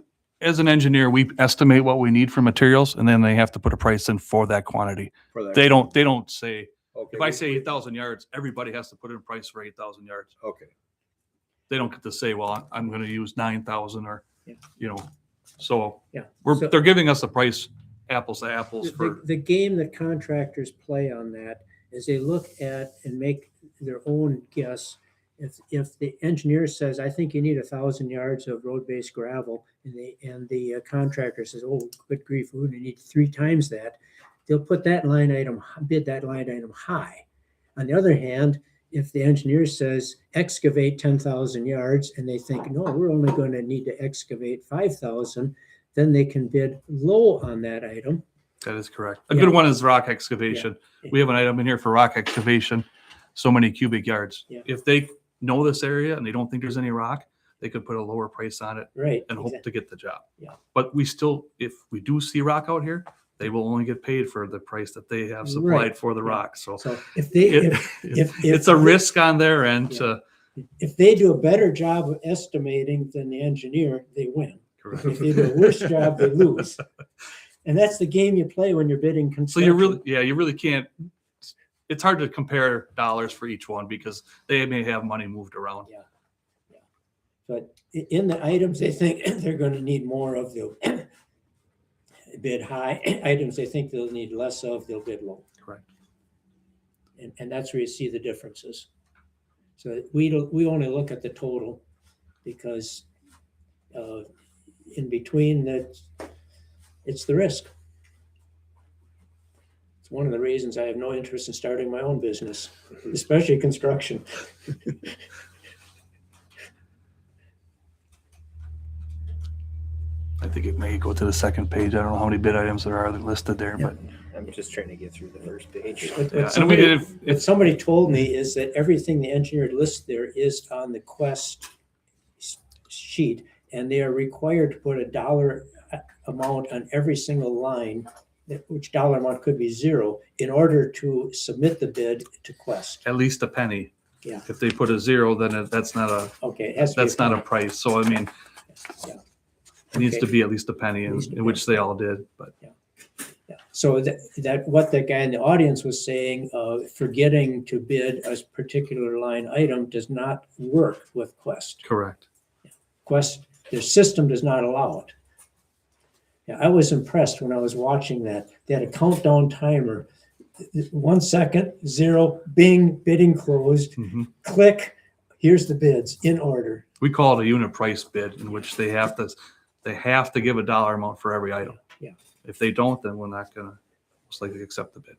as an engineer, we estimate what we need for materials, and then they have to put a price in for that quantity. For that? They don't say, Okay. if I say 8,000 yards, everybody has to put in a price for 8,000 yards. Okay. they don't get to say, well, I'm going to use 9,000 or, Yeah. you know, so Yeah. we're, So- they're giving us a price, apples to apples The, for, the game that contractors play on that is they look at and make their own guess. If the engineer says, I think you need 1,000 yards of road-based gravel, and the contractor says, oh, good grief, we're gonna need 3 times that, they'll put that line item, bid that line item high. On the other hand, if the engineer says excavate 10,000 yards and they think, no, we're only going to need to excavate 5,000, then they can bid low on that item. that is correct. A Yeah. good one is rock excavation. Yeah. We have an item in here for rock excavation, so many cubic yards. Yeah. If they know this area and they don't think there's any rock, they could put a lower price on it Right. and hope to get the job. Yeah. But we still, if we do see rock out here, they will only get paid for the price that they have supplied Right. for the Yeah. rock. So So if they, it- if it's a risk on their end Yeah. to, if they do a better job of estimating than the engineer, they win. correct. If they do a worse job, they lose. And that's the game you play when you're bidding So construction. you really can't, it's hard to compare dollars for each one because they may have money moved around. But in the items they think they're going to need more of, they'll bid high. Items they think they'll need less of, they'll bid low. Correct. And that's where you see the differences. So we only look at the total because in between that, it's the risk. It's one of the reasons I have no interest in starting my own business, especially construction. I think it may go to the second page. I don't know how many bid items there are listed there, but I'm just trying to get through the first page. What yeah. And we somebody- did, What somebody told me is that everything the engineer lists there is on the Quest sheet, and they are required to put a dollar amount on every single line, which dollar amount could be zero, in order to submit the bid to Quest. at least a penny. Yeah. If they put a zero, then that's not a, Okay, it has to be that's not a price. So I mean, Yeah. it needs to Okay. be at least a penny, At least a in which they all did, but Yeah. So that what the guy in the audience was saying, forgetting to bid a particular line item does not work with Quest. correct. Quest, their system does not allow it. Yeah, I was impressed when I was watching that. They had a countdown timer. 1 second, 0, bing, bidding closed, Mhm. click, here's the bids in order. We call it a unit price bid in which they have to give a dollar amount for every item. Yeah. If they don't, then we're not gonna most likely accept the bid.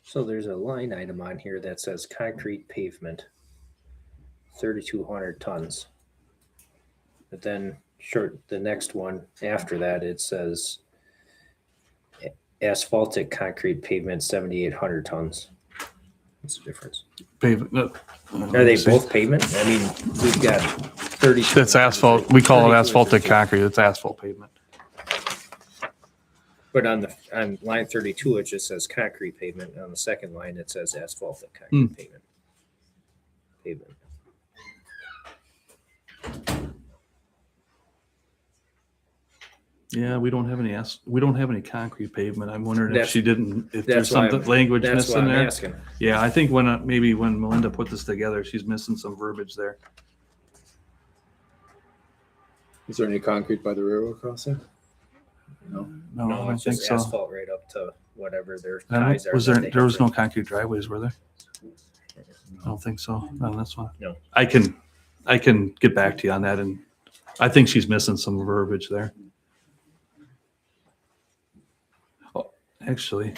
So there's a line item on here that says concrete pavement, 3,200 tons. But then the next one after that, it says asphaltic concrete pavement, 7,800 tons. What's the difference? Pavement. no, Are they both pavement? I mean, we've got 30. That's asphalt. We call it 32 asphaltic inches. concrete. It's asphalt pavement. But on line 32, it just says concrete pavement. On the second line, it says asphaltic concrete pavement. Pavement. Yeah, we don't have any concrete pavement. I'm wondering if That's- she didn't, if That's there's why something language That's why missing I'm there. asking. Yeah, I think maybe when Melinda put this together, she's missing some verbiage there. Is there any concrete by the railroad crossing? No. No, I No, don't it's think just so. asphalt right up to whatever their I don't- ties are. Was that there, they there have was to- no concrete driveways, were there? I don't think so. Not on this one. No. I can get back to you on that, and I think she's missing some verbiage there. Oh, actually,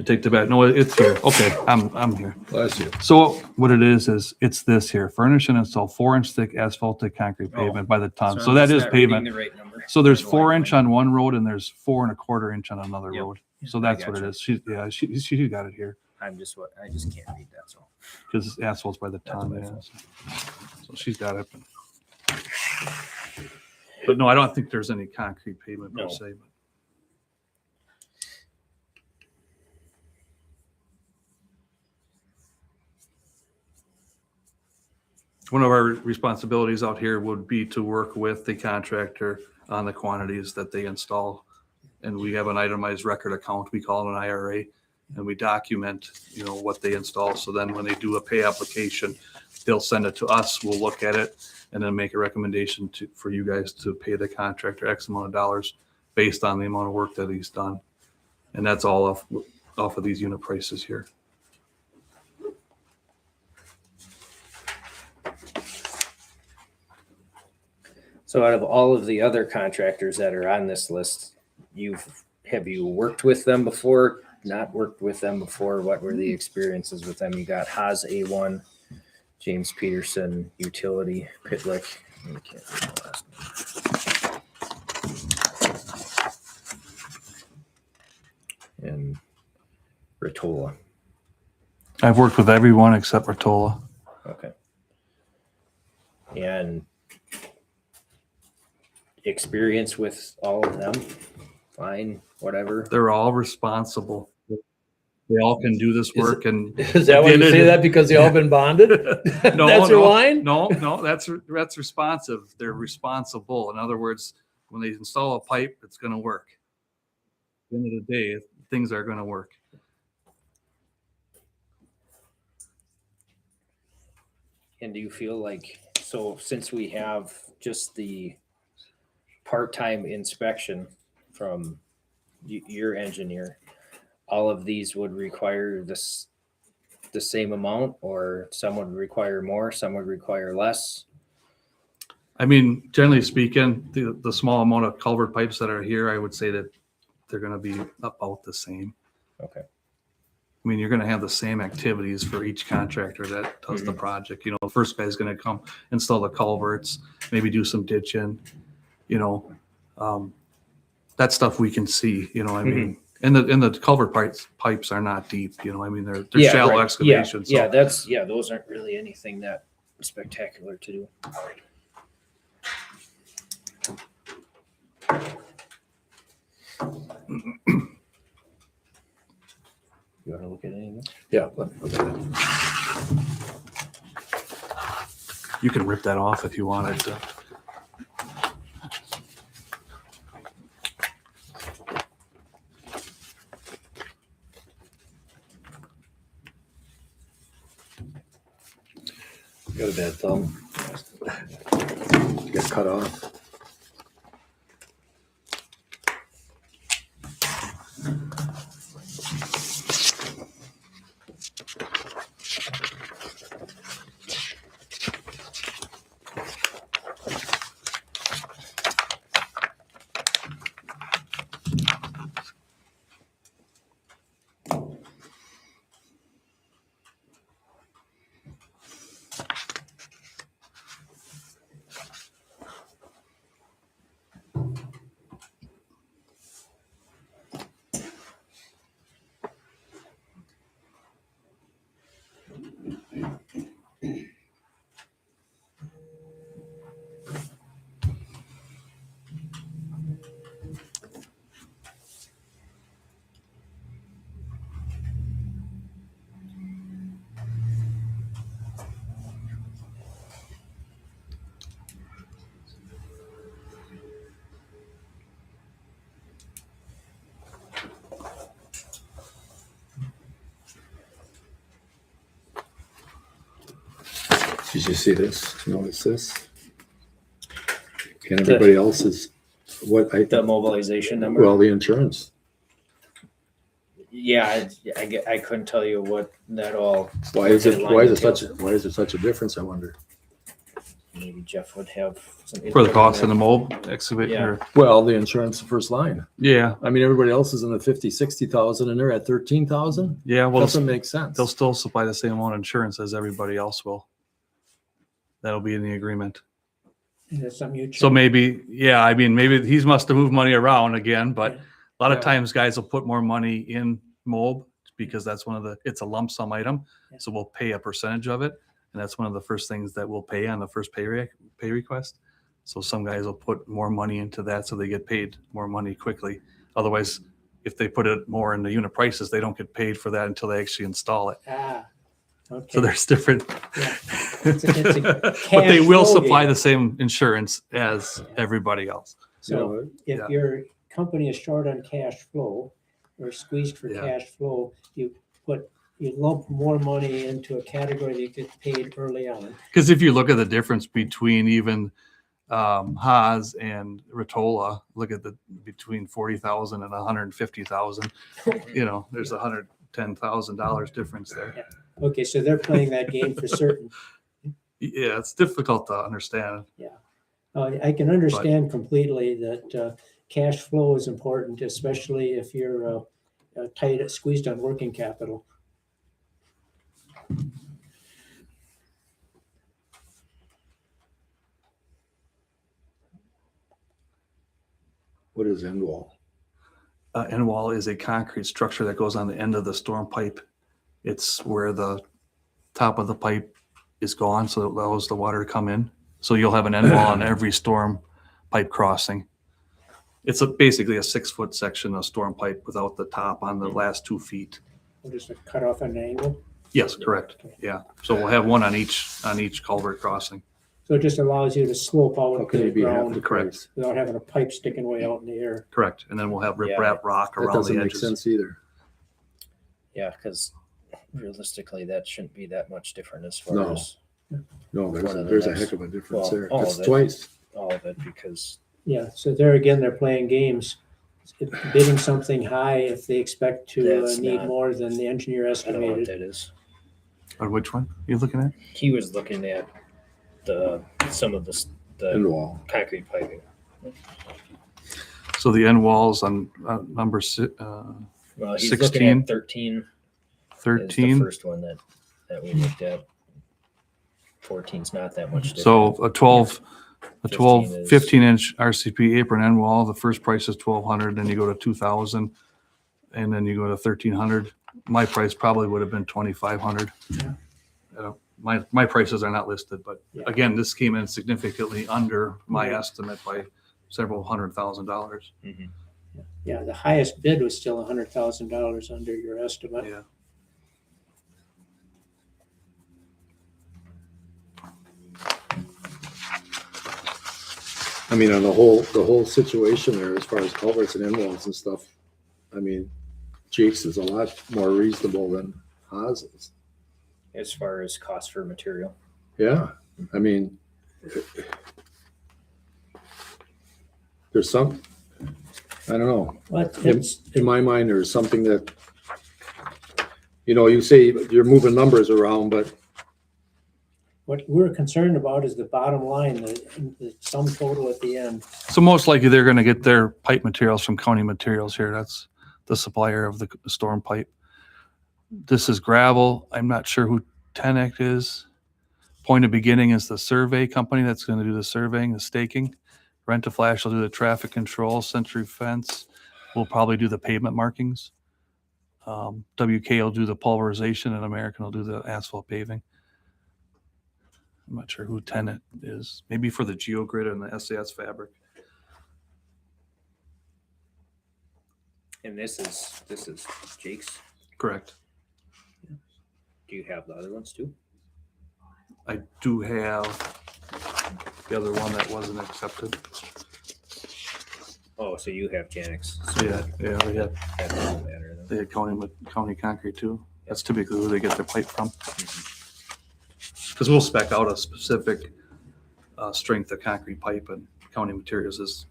I take the back. No, it's here. Okay, I'm here. Bless you. So what it is it's this here. Furnish and install 4-inch thick asphaltic concrete Oh. pavement by the ton. So I'm that just is not reading pavement. the right number. So there's By the way. 4-inch on one road and there's 4 1/4 inch on another Yep. road. So I that's what it gotcha. is. She got it here I just can't read that. So because asphalt's by the That's ton. what I Yeah. thought. So she's got it. But no, I don't think there's any concrete pavement per No. se. But one of our responsibilities out here would be to work with the contractor on the quantities that they install. And we have an itemized record account, we call it an IRA, and we document, what they install. So then when they do a pay application, they'll send it to us, we'll look at it, and then make a recommendation for you guys to pay the contractor X amount of dollars based on the amount of work that he's done. And that's all off of these unit prices here. So out of all of the other contractors that are on this list, have you worked with them before? Not worked with them before? What were the experiences with them? You got Haas A1, James Peterson, Utility, Pitlick. I can't read the last name. And Ratola. I've worked with everyone except Ratola. Okay. And experience with all of them? Fine, whatever. They're all responsible. They all can do this work and. Is that why you say that because they all been bonded? No, That's your no, line? No, that's responsive. They're responsible. In other words, when they install a pipe, it's going to work. At the end of the day, things are going to work. And do you feel like, so since we have just the part-time inspection from your engineer, all of these would require the same amount, or some would require more, some would require less? I mean, generally speaking, the small amount of culvert pipes that are here, I would say that they're going to be about the same. Okay. I mean, you're going to have the same activities for each contractor that does the project. The first guy's going to come install the culverts, maybe do some ditching, that stuff we can see, I mean, and the culvert pipes are not deep, I mean, they're Yeah, shallow right. excavations. Yeah, So those aren't really anything that spectacular to do. You want to look at anything? Yeah. you can rip that off if you wanted to. Got a bad thumb. Got cut off. Did you see this? Notice this? And everybody else is what I, The mobilization number? well, the insurance. Yeah, I couldn't tell you what that all. Why is it such a difference, I wonder? Maybe Jeff would have some. For the cost of the mold excavator. Yeah. Well, the insurance, the first line. Yeah, I mean, everybody else is in the 50,000-60,000 and they're at 13,000. yeah. Well, Doesn't make sense. they'll still supply the same amount of insurance as everybody else will. That'll be in the agreement. Is that something you? So maybe, yeah, I mean, maybe he must have moved money around again, but Yeah. a lot of Yeah. times guys will put more money in MOB because that's it's a lump sum item. Yeah. So we'll pay a percentage of it. And that's one of the first things that we'll pay on the first pay request. So some guys will put more money into that so they get paid more money quickly. Otherwise, if they put it more in the unit prices, they don't get paid for that until they actually install it. Okay. So there's different. Yeah. It's a But they cash will flow supply game. the same insurance as everybody else. So if Yeah. your company is short on cash flow or squeezed for Yeah. cash flow, you lump more money into a category that you get paid early on. Because if you look at the difference between even Haas and Rotolo, look at between 40,000 and 150,000. You know, there's $110,000 difference there. Okay, so they're playing that game for certain. Yeah, it's difficult to understand. I can understand completely that cash flow is important, especially if you're squeezed on working capital. What is end wall? End wall is a concrete structure that goes on the end of the storm pipe. It's where the top of the pipe is gone, so it allows the water to come in. So you'll have an end wall on every storm pipe crossing. It's basically a 6-foot section of storm pipe without the top on the last 2 feet. We'll just cut off an angle. Yes, correct. Yeah. So we'll have one on each culvert crossing. So it just allows you to slope out How to can the you be half the ground Correct. price? without having a pipe sticking way out in the air. Correct. And then we'll have Yeah. riprap rock That around doesn't the make edges. sense either. Yeah, because realistically, that shouldn't be that much different as far No. as No, One of the there's a next- heck of a difference well, there. all That's of it. twice. all of it, because Yeah, so there again, they're playing games. If bidding something high if they expect to That's need not- more than the engineer I don't know what estimated. that is. Or which one are you looking at? He was looking at some of the End wall. concrete piping. So the end walls on number Well, he's 16. looking at 13 is the 13. first one that we looked at. 14's not that much different. So a 12, 15 is- 15-inch RCP apron end wall, the first price is 1,200, then you go to 2,000, and then you go to 1,300. My price probably would have been 2,500. Yeah. My prices are not listed, but Yeah. again, this came in significantly under my estimate by several $100,000. Mhm. Yeah, the highest bid was still $100,000 under your estimate. Yeah. I mean, on the whole situation there, as far as culverts and end walls and stuff, I mean, Jake's is a lot more reasonable than Haas is. As far as cost for material. Yeah, I mean, there's some, I don't know. But In, it's, in my mind, there's something that, you say you're moving numbers around, but what we're concerned about is the bottom line, the sum total at the end. So most likely they're going to get their pipe materials from County Materials here. That's the supplier of the storm pipe. This is gravel. I'm not sure who Tenek is. Point of Beginning is the survey company that's going to do the surveying, the staking. Rent-A-Flash will do the traffic control. Century Fence will probably do the pavement markings. WK will do the pulverization, and American will do the asphalt paving. I'm not sure who Tenet is. Maybe for the GeoGrid and the SAS fabric. And this is Jake's. Correct. Do you have the other ones too? I do have the other one that wasn't accepted. Oh, so you have Janix. Yeah, we had, That doesn't matter then. they had County Concrete too. That's typically who they get their pipe from. Because we'll spec out a specific strength of concrete pipe, and County Materials is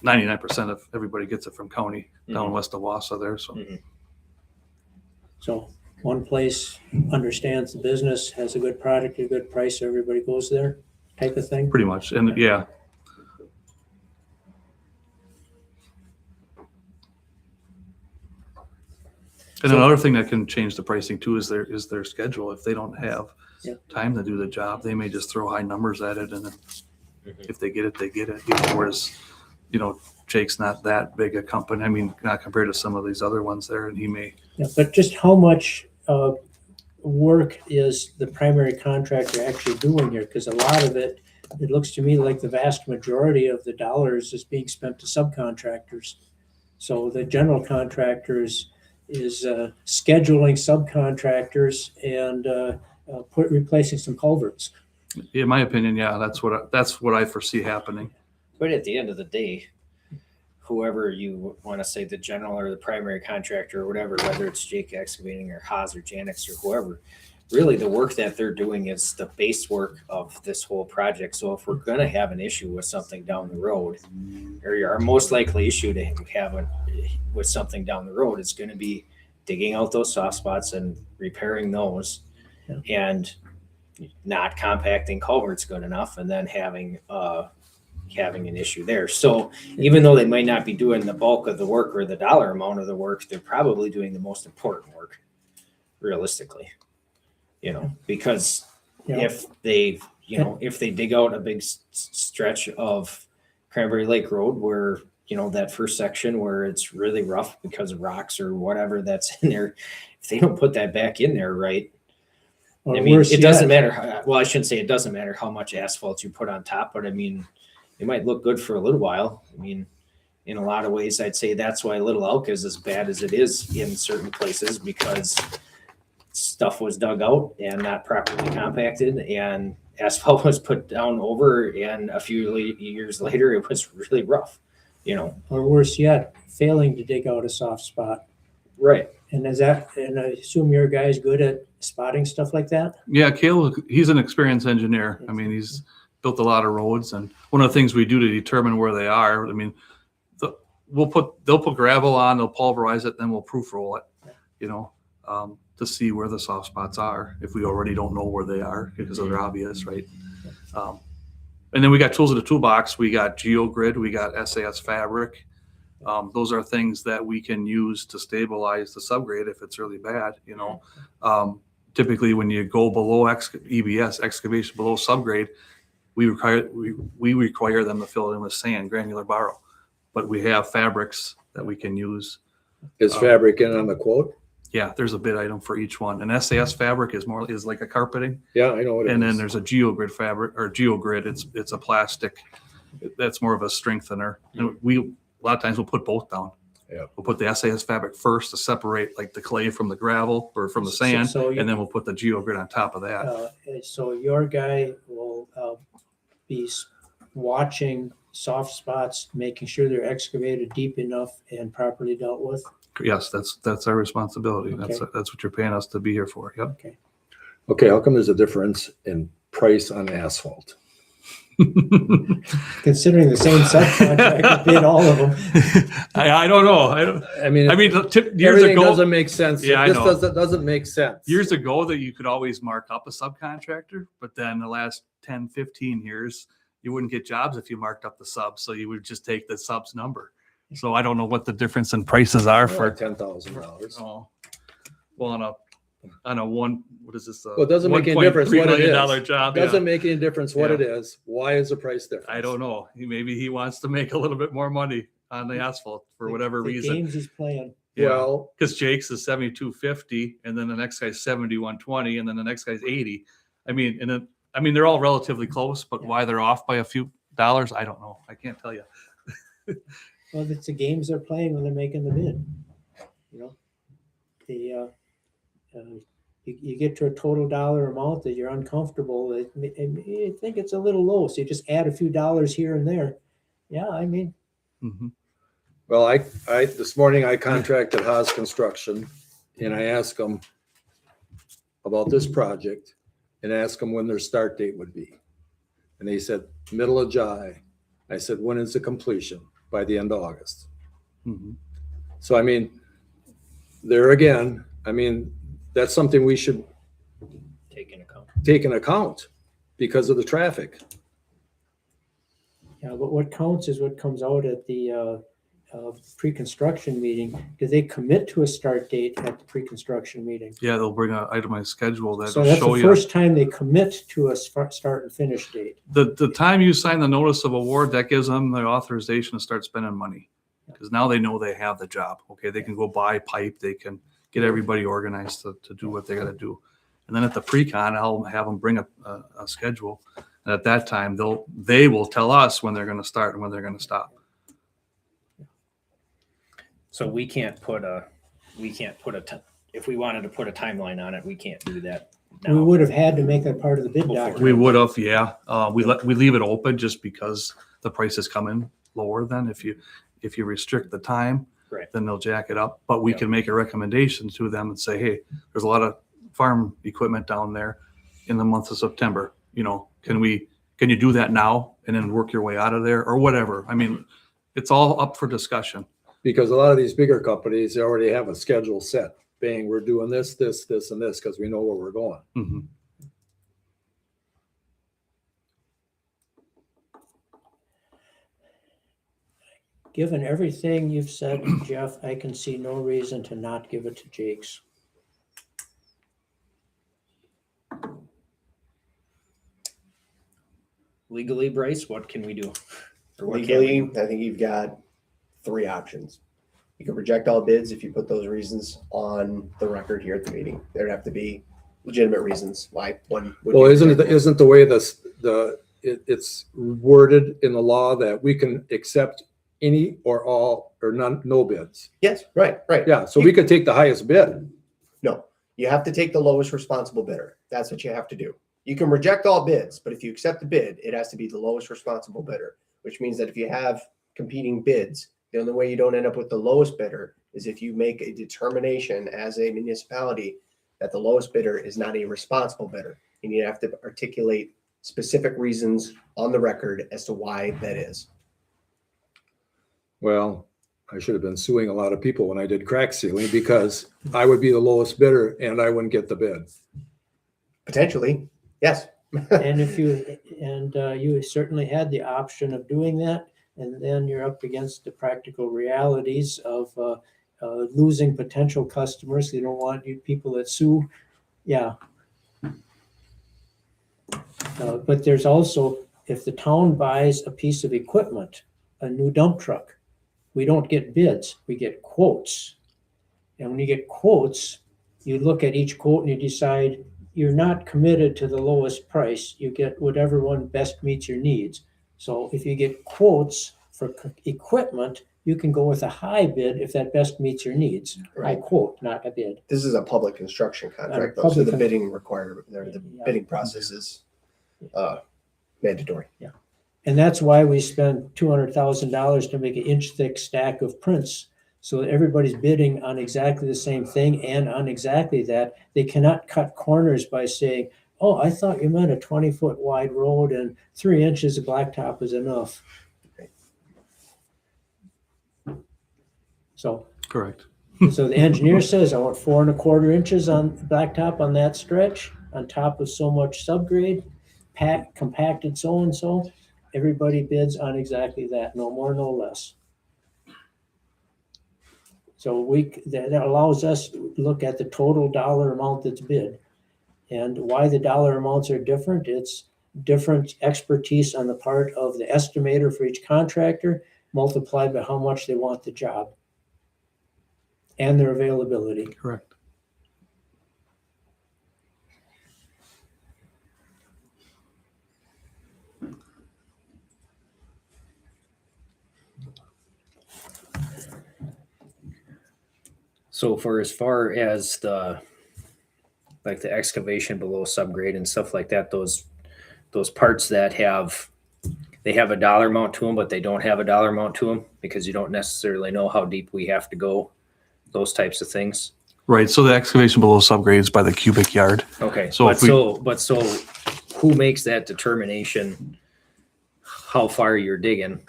99% of everybody gets it from County down west of Wausau there. So So one place understands the business, has a good product, a good price, so everybody goes there. type of thing? pretty much. And yeah, and another thing that can change the pricing too is their schedule. If they don't have Yeah. time to do the job, they may just throw high numbers at it, and then if they get it, they get it. You know, whereas, you know, Jake's not that big a company. I mean, not compared to some of these other ones there, and he may. Yeah, but just how much work is the primary contractor actually doing here? Because a lot of it, it looks to me like the vast majority of the dollars is being spent to subcontractors. So the general contractors is scheduling subcontractors and replacing some culverts. In my opinion, yeah, that's what I foresee happening. But at the end of the day, whoever you want to say, the general or the primary contractor or whatever, whether it's Jake Excavating or Haas or Janix or whoever, really the work that they're doing is the base work of this whole project. So if we're going to have an issue with something down the road, or our most likely issue to have with something down the road is going to be digging out those soft spots and repairing those, and not compacting culverts good enough, and then having an issue there. So even though they might not be doing the bulk of the work or the dollar amount of the work, they're probably doing the most important work, realistically. You know, because Yeah. if they dig out a big stretch of Cranberry Lake Road where, you know, that first section where it's really rough because of rocks or whatever that's in there, if they don't put that back in there right, Or I mean, worse it doesn't yet, matter. Well, I shouldn't say it doesn't matter how much asphalt you put on top, but I mean, it might look good for a little while. I mean, in a lot of ways, I'd say that's why Little Elk is as bad as it is in certain places, because stuff was dug out and not properly compacted, and asphalt was put down over, and a few years later, it was really rough, you know? or worse yet, failing to dig out a soft spot. Right. And and I assume your guy's good at spotting stuff like that? Yeah, Cale, he's an experienced engineer. I mean, he's built a lot of roads, and one of the things we do to determine where they are, I mean, they'll put gravel on, they'll pulverize it, then we'll proof roll it, you know, to see where the soft spots are, if we already don't know where they are, because they're obvious, right? And then we got tools in the toolbox. We got GeoGrid, we got SAS Fabric. Those are things that we can use to stabilize the subgrade if it's really bad, you know. Typically, when you go below EBS, excavation below subgrade, we require them to fill it in with sand, granular borrow. But we have fabrics that we can use. Is fabric in on the quote? Yeah, there's a bid item for each one. An SAS fabric is like a carpeting, Yeah, I know what it is. and then there's a GeoGrid fabric or GeoGrid. It's a plastic that's more of a strengthener. And a lot of times we'll put both down. Yeah. We'll put the SAS fabric first to separate like the clay from the gravel or from the sand, So you- and then we'll put the GeoGrid on top of that. So your guy will be watching soft spots, making sure they're excavated deep enough and properly dealt with? Yes, that's our responsibility. That's Okay. what you're paying us to be here for. Yep. Okay, how come there's a difference in price on asphalt? Considering the same subcontractor did all of them. I don't know. I mean, Years everything ago, doesn't make sense. Yeah, I This know. doesn't make sense. years ago that you could always mark up a subcontractor, but then the last 10, 15 years, you wouldn't get jobs if you marked up the sub. So you would just take the sub's number. So I don't know what the difference in prices are for for. $10,000. Oh, well, on a one, what is this? Well, it doesn't make any difference $1.3 what it million is. job. Yeah. Doesn't make any difference what Yeah. it is. Why is the price different? I don't know. Maybe he wants to make a little bit more money on the asphalt for whatever The reason. games he's playing. Yeah. Well, Because Jake's is 72.50, and then the next guy's 71.20, and then the next guy's 80. I mean, they're all relatively close, but why they're off by a few dollars, I don't know. I can't tell you. Well, it's the games they're playing when they're making the bid. You know, you get to a total dollar amount that you're uncomfortable. You think it's a little low, so you just add a few dollars here and there. Yeah, I mean, Mhm. well, I this morning I contracted Haas Construction, and I asked them about this project and asked them when their start date would be. And they said, middle of July. I said, when is the completion? By the end of August. Mhm. So, I mean, there again, I mean, that's something we should Take into account. take into account because of the traffic. Yeah, but what counts is what comes out at the pre-construction meeting. Do they commit to a start date at the pre-construction meeting? Yeah, they'll bring an itemized schedule So that'll that's show the you. first time they commit to a start and finish date. The time you sign the notice of award, that gives them the authorization to start spending money. Because now they know they have the job. Okay, they can go buy pipe, they can get everybody organized to do what they gotta do. And then at the pre-con, I'll have them bring a schedule. And at that time, they will tell us when they're gonna start and when they're gonna stop. So we can't put a if we wanted to put a timeline on it, we can't do that We now. would have had to make that part of the bid Before. document. We would have, yeah. We leave it open just because the prices come in lower than if you restrict the time, Right. then they'll jack it up. But we Yeah. can make a recommendation to them and say, hey, there's a lot of farm equipment down there in the month of September. You know, can you do that now and then work your way out of there or whatever? I mean, it's all up for discussion. Because a lot of these bigger companies, they already have a schedule set. Bang, we're doing this, this, this, and this, because we know where we're going. Mhm. Given everything you've said, Jeff, I can see no reason to not give it to Jake's. Legally, Bryce, what can we do? Or what can we Legally, do? I think you've got 3 options. You can reject all bids if you put those reasons on the record here at the meeting. There'd have to be legitimate reasons why one would. Well, be isn't rejected. the way it's worded in the law that we can accept any or all or none, no bids? Yes, right. Yeah, so we could take the highest bid. No, you have to take the lowest responsible bidder. That's what you have to do. You can reject all bids, but if you accept the bid, it has to be the lowest responsible bidder, which means that if you have competing bids, the only way you don't end up with the lowest bidder is if you make a determination as a municipality that the lowest bidder is not a responsible bidder. And you have to articulate specific reasons on the record as to why that is. Well, I should have been suing a lot of people when I did crack sealing because I would be the lowest bidder and I wouldn't get the bid. Potentially, yes. And you certainly had the option of doing that, and then you're up against the practical realities of losing potential customers. You don't want you people that sue. Yeah. But there's also, if the town buys a piece of equipment, a new dump truck, we don't get bids, we get quotes. And when you get quotes, you look at each quote and you decide you're not committed to the lowest price. You get whatever one best meets your needs. So if you get quotes for equipment, you can go with a high bid if that best meets your needs. High Right. quote, not a bid. This is a public construction contract, though, so public the con- bidding requirement, the Yeah. bidding process is mandatory. And that's why we spend $200,000 to make an inch-thick stack of prints, so that everybody's bidding on exactly the same thing and on exactly that. They cannot cut corners by saying, oh, I thought you meant a 20-foot wide road and 3 inches of blacktop is enough. So Correct. So the engineer says, I want 4 1/4 inches on blacktop on that stretch, on top of so much subgrade, compacted so-and-so. Everybody bids on exactly that, no more, no less. So that allows us to look at the total dollar amount that's bid. And why the dollar amounts are different, it's different expertise on the part of the estimator for each contractor, multiplied by how much they want the job and their availability. Correct. So for as far as the excavation below subgrade and stuff like that, those parts that have a dollar amount to them, but they don't have a dollar amount to them because you don't necessarily know how deep we have to go, those types of things. Right. So the excavation below subgrades by the cubic yard. Okay. So if So who makes that determination how far you're digging?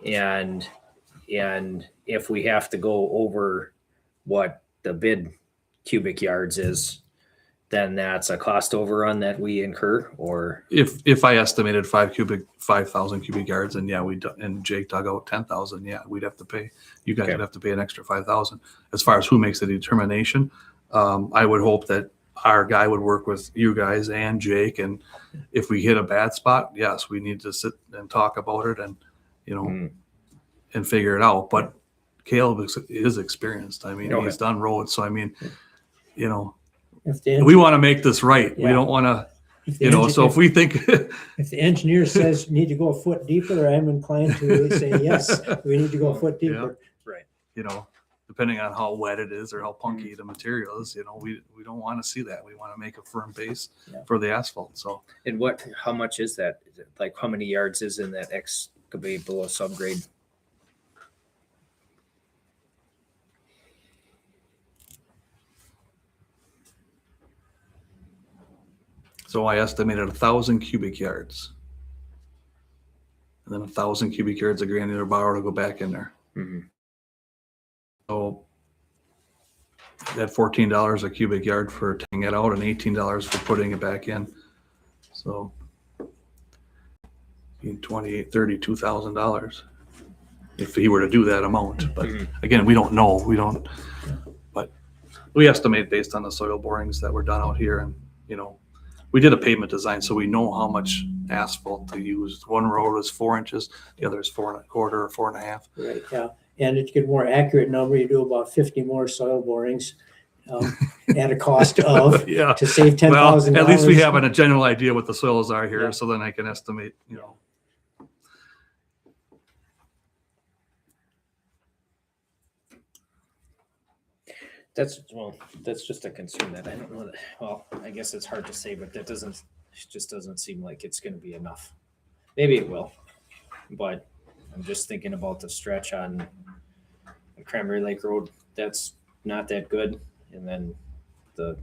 And if we have to go over what the bid cubic yards is, then that's a cost overrun that we incur, or If I estimated 5,000 cubic yards, and yeah, and Jake dug out 10,000, yeah, we'd have to pay, you guys Okay. would have to pay an extra 5,000. As far as who makes the determination, I would hope that our guy would work with you guys and Jake, and if we hit a bad spot, yes, we need to sit and talk about it and, and figure it out. But Caleb is experienced. I mean, Okay. he's done roads, so I mean, If the, we want to make this right. We Yeah. don't want to, if the so if we think, if the engineer says need to go a foot deeper, I'm inclined to say, yes, we need to go a foot deeper. depending on how wet it is or how punky the material is, we don't want to see that. We want to make a firm base Yeah. for the asphalt. So and how much is that? Is it like how many yards is in that excavate below subgrade? I estimated 1,000 cubic yards. And then 1,000 cubic yards of granular borrow to go back in there. Mhm. So that $14 a cubic yard for taking it out and $18 for putting it back in. So $32,000 if he were to do that amount. But Mhm. again, we don't know. But we estimate based on the soil borings that were done out here, and we did a pavement design, so we know how much asphalt to use. One road is 4 inches, the other is 4.25 or 4.5. Right, yeah. And to get a more accurate number, you do about 50 more soil borings at a cost of, Yeah. to save Well, $10,000. at least we have a general idea what the soils are here, Yeah. so then I can estimate, That's just a concern that I don't know that, well, I guess it's hard to say, but it just doesn't seem like it's gonna be enough. Maybe it will, but I'm just thinking about the stretch on Cranberry Lake Road, that's not that good. And then I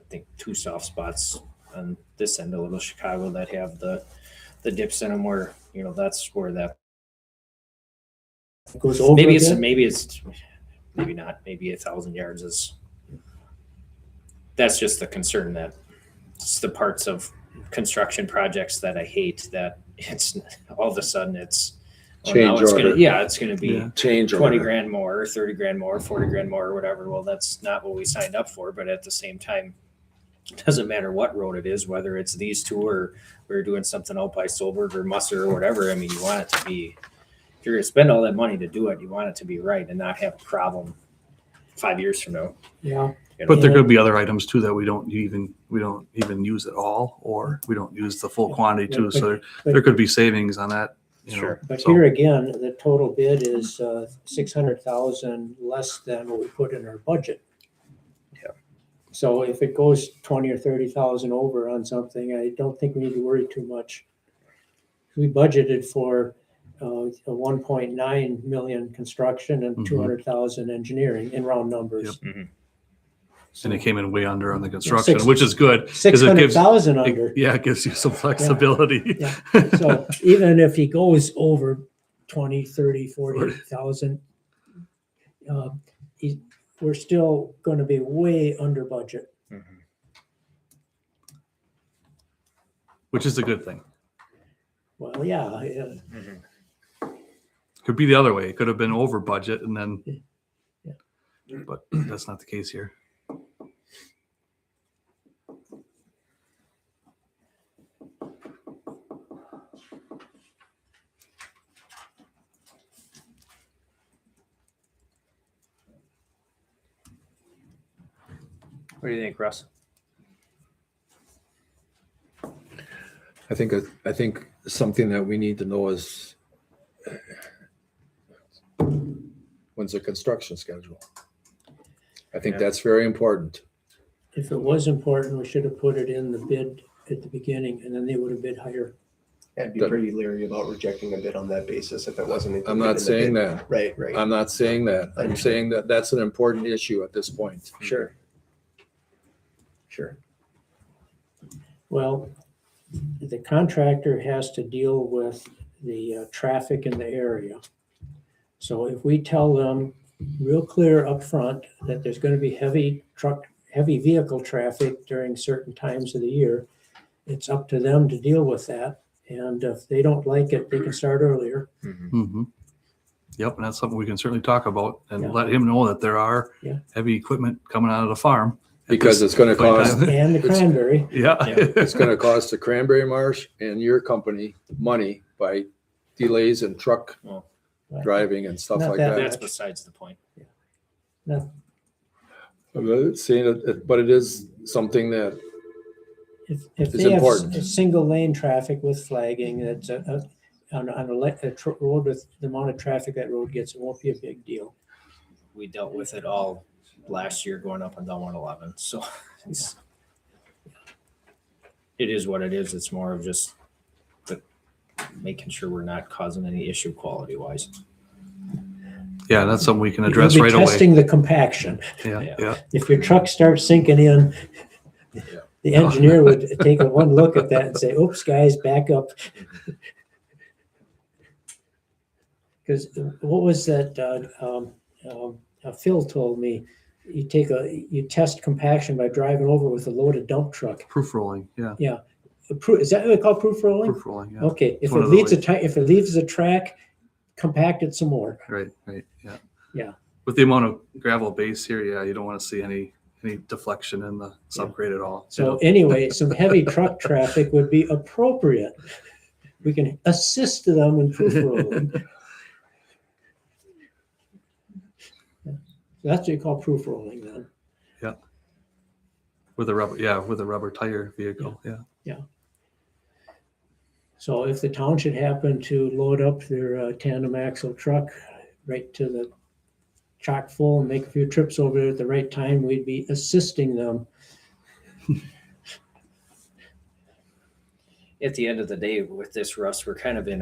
think 2 soft spots on this end of Little Chicago that have the dips in them where, that's where that, Goes over maybe again? maybe not, maybe 1,000 yards is, that's just the concern, that it's the parts of construction projects that I hate, that it's all of a sudden it's, well, now Change it's order. it's gonna be Yeah. Change 20 order. grand more, 30 grand more, 40 grand more, or whatever. Well, that's not what we signed up for, but at the same time, it doesn't matter what road it is, whether it's these two or we're doing something out by Solberg or Musser or whatever. I mean, you want it to be, if you're gonna spend all that money to do it, you want it to be right and not have a problem 5 years from now. Yeah, but there Yeah. could be other items too that we don't even use at all, or we don't use the full quantity Yeah, too. but- So but- there could be savings on that. Sure. but so- here again, the total bid is 600,000 less than what we put in our budget. Yeah. So if it goes 20 or 30,000 over on something, I don't think we need to worry too much. We budgeted for a 1.9 million construction and Mhm. 200,000 engineering in round numbers. Yep. Mhm. And it came in way under on the construction, six- which is good. 'cause it gives- 600,000 under. it gives you some flexibility. Yeah. So even if he goes over 20, 30, 40,000, we're still going to be way under budget. Mhm. Which is a good thing. Well, yeah, Mhm. Could be the other way. It could have been over budget and then, Yeah. but that's not the case here. What do you think, Russ? I think something that we need to know is when's the construction schedule? I think Yeah. that's very important. if it was important, we should have put it in the bid at the beginning and then they would have bid higher. I'd be Good. pretty leery about rejecting a bid on that basis if it wasn't. I'm included not in the saying bid. that. Right, right. I'm not saying that. I'm saying that that's an important issue at this point. Sure. Sure. Well, the contractor has to deal with the traffic in the area. So if we tell them real clear up front that there's going to be heavy truck heavy vehicle traffic during certain times of the year, it's up to them to deal with that. And if they don't like it, they can start earlier. Mhm. Yep, and that's something we can certainly talk about and Yeah. let him know that there are Yeah. heavy equipment coming out of the farm. at Because this it's gonna point in cost- time. And the cranberry. Yeah. It's gonna cost the Cranberry Marsh and your company money by delays in truck driving and stuff Not like that That's that. besides the point. No, Seeing it, but it is something that, If It's they have important. single lane traffic with flagging, that's on a road with the amount of traffic that road gets, it won't be a big deal. We dealt with it all last year going up and down 111. So it is what it is. It's more of just making sure we're not causing any issue quality wise. Yeah, that's something we can You'll address be right away. testing the compaction. Yeah, Yeah. yeah. If your truck starts sinking in, the engineer would take one look at that and say, oops, guys, back up. Because what was that, Phil told me, you test compaction by driving over with a loaded dump truck. Proof rolling, yeah. Is that what they call proof rolling? Proof rolling, yeah. Okay, if one it of the leaves ways. if it leaves a track, compact it some more. Right, yeah. Yeah. With the amount of gravel base here, yeah, you don't want to see any deflection in the subgrade at all. So anyway, some heavy truck traffic would be appropriate. We can assist them in proof rolling. That's what you call proof rolling then. With a rubber tire vehicle, yeah. So if the town should happen to load up their tandem axle truck right to the chock full and make a few trips over there at the right time, we'd be assisting them. At the end of the day with this, Russ, we're kind of in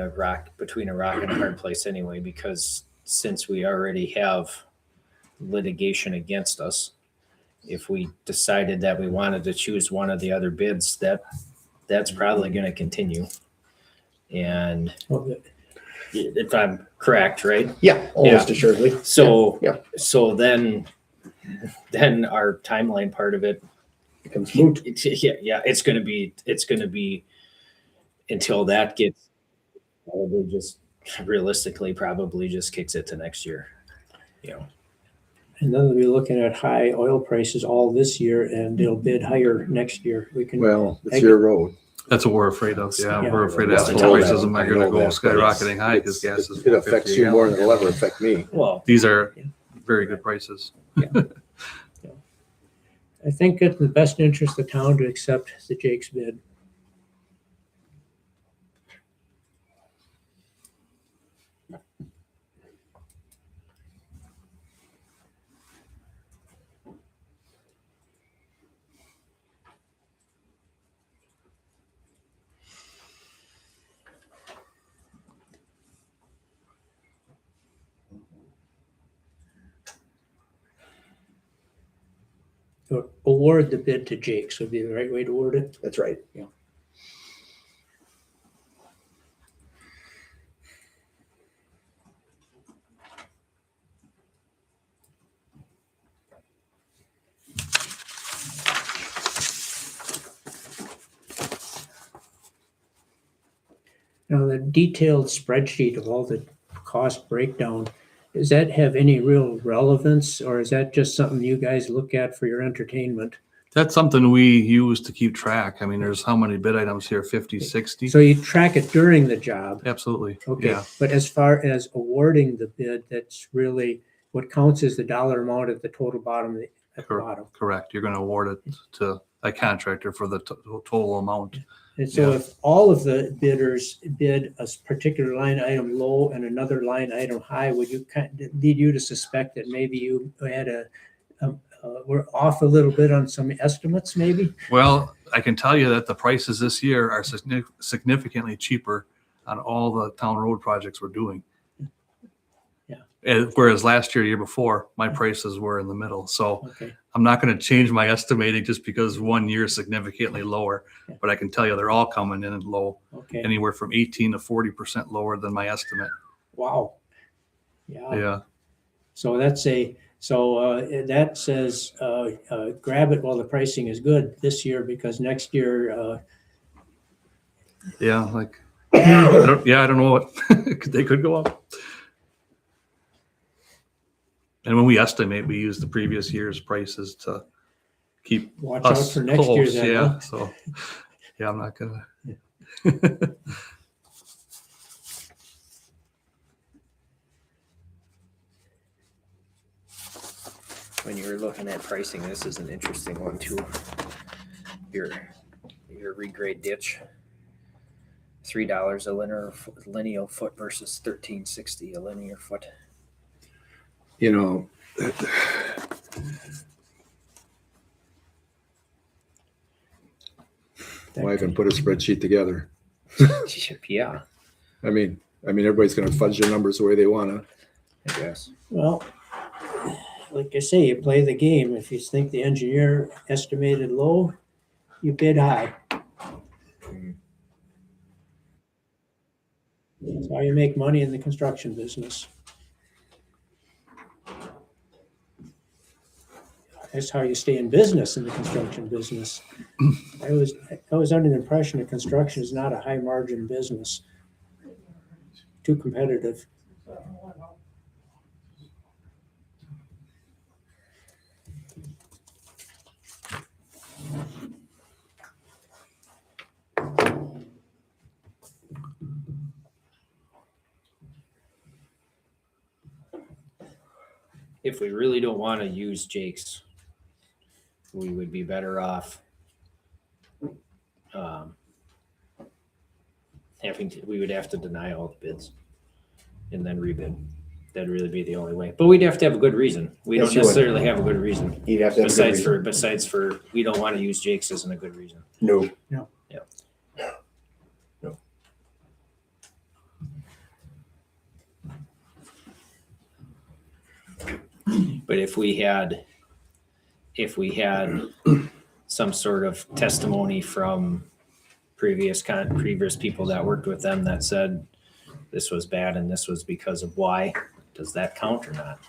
between a rock and a hard place anyway, because since we already have litigation against us, if we decided that we wanted to choose one of the other bids, that's probably going to continue. And if I'm correct, right? Yeah, almost assuredly. So, Yeah. so then our timeline part of it, Becomes moot. yeah, it's going to be until that gets probably just realistically probably just kicks it to next year. And then we'll be looking at high oil prices all this year and they'll bid higher next year. We can, well, it's your road. That's what we're afraid of, yeah. Yeah. We're afraid That's that all prices that. are I going to know go that, but skyrocketing high because gas is It affects $4.50 you a more gallon. than it'll ever affect me. Well, These are very good prices. I think it's in the best interest of the town to accept the Jake's bid. Or award the bid to Jake's would be the right way to word it. That's right. Now, the detailed spreadsheet of all the cost breakdown, does that have any real relevance or is that just something you guys look at for your entertainment? That's something we use to keep track. I mean, there's how many bid items here? 50, 60? So you track it during the job? Absolutely. Okay, Yeah, but as far as awarding the bid, that's really what counts is the dollar amount at the total bottom, at the bottom. correct. You're going to award it to a contractor for the total amount. And so Yeah. if all of the bidders bid a particular line item low and another line item high, would you lead you to suspect that maybe you had we're off a little bit on some estimates maybe? Well, I can tell you that the prices this year are significantly cheaper on all the town road projects we're doing. Yeah. And whereas last year, year before, my prices were in the middle. So Okay, I'm not going to change my estimating just because one year is significantly lower. Yeah. But I can tell you they're all coming in low, okay, anywhere from 18 to 40% lower than my estimate. wow. Yeah, Yeah. so that's So that says, grab it while the pricing is good this year, because next year, Yeah, like, I don't know what, they could go up. And when we estimate, we use the previous year's prices to keep watch out us for next year close, then. yeah, Huh? so, yeah, I'm not gonna. When you're looking at pricing, this is an interesting one too. Your regrade ditch, $3 a lineal foot versus $13.60 a linear foot. You know, I even put a spreadsheet together. Yeah, I mean, everybody's gonna fudge their numbers the way they wanna. I guess. Well, like I say, you play the game. If you think the engineer estimated low, you bid high. That's how you make money in the construction business. That's how you stay in business in the construction business. I was under the impression that construction is not a high margin business. Too competitive. If we really don't want to use Jake's, we would be better off we would have to deny all the bids and then rebid. That'd really be the only way. But we'd have to have a good reason. We Yes, don't you would. necessarily have a good reason. You'd have to have a good reason. Besides for we don't want to use Jake's isn't a good reason. No. But if we had some sort of testimony from previous people that worked with them that said this was bad and this was because of why, does that count or not?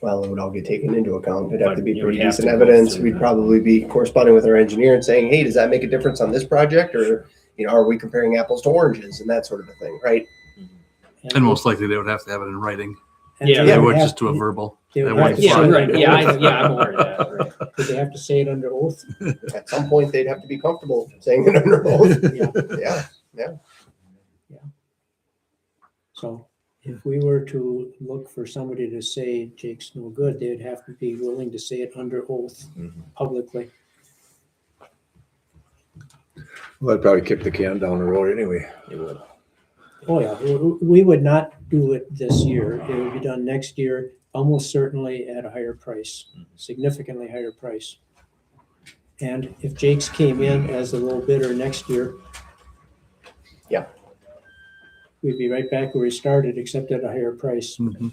Well, it would all get taken into account. It'd have But to be you would pretty have decent to go evidence. through We'd that. probably be corresponding with our engineer and saying, hey, does that make a difference on this project? Or, are we comparing apples to oranges and that sort of a thing, right? And most likely they would have to have it in writing. Yeah, They would would have just do a verbal. they They would wouldn't have to Yeah, say sign it it. right. under Yeah, oath. I'm aware of that. Right. Did they have to say it under oath? At some point, they'd have to be comfortable saying it under oath. Yeah. So if we were to look for somebody to say Jake's no good, they'd have to be willing to say it under oath publicly. Well, I'd probably kick the can down the road anyway. It would. Oh, yeah, we would not do it this year. It would be done next year, almost certainly at a higher price, significantly higher price. And if Jake's came in as a low bidder next year, Yeah. we'd be right back where we started, except at a higher price. Mhm.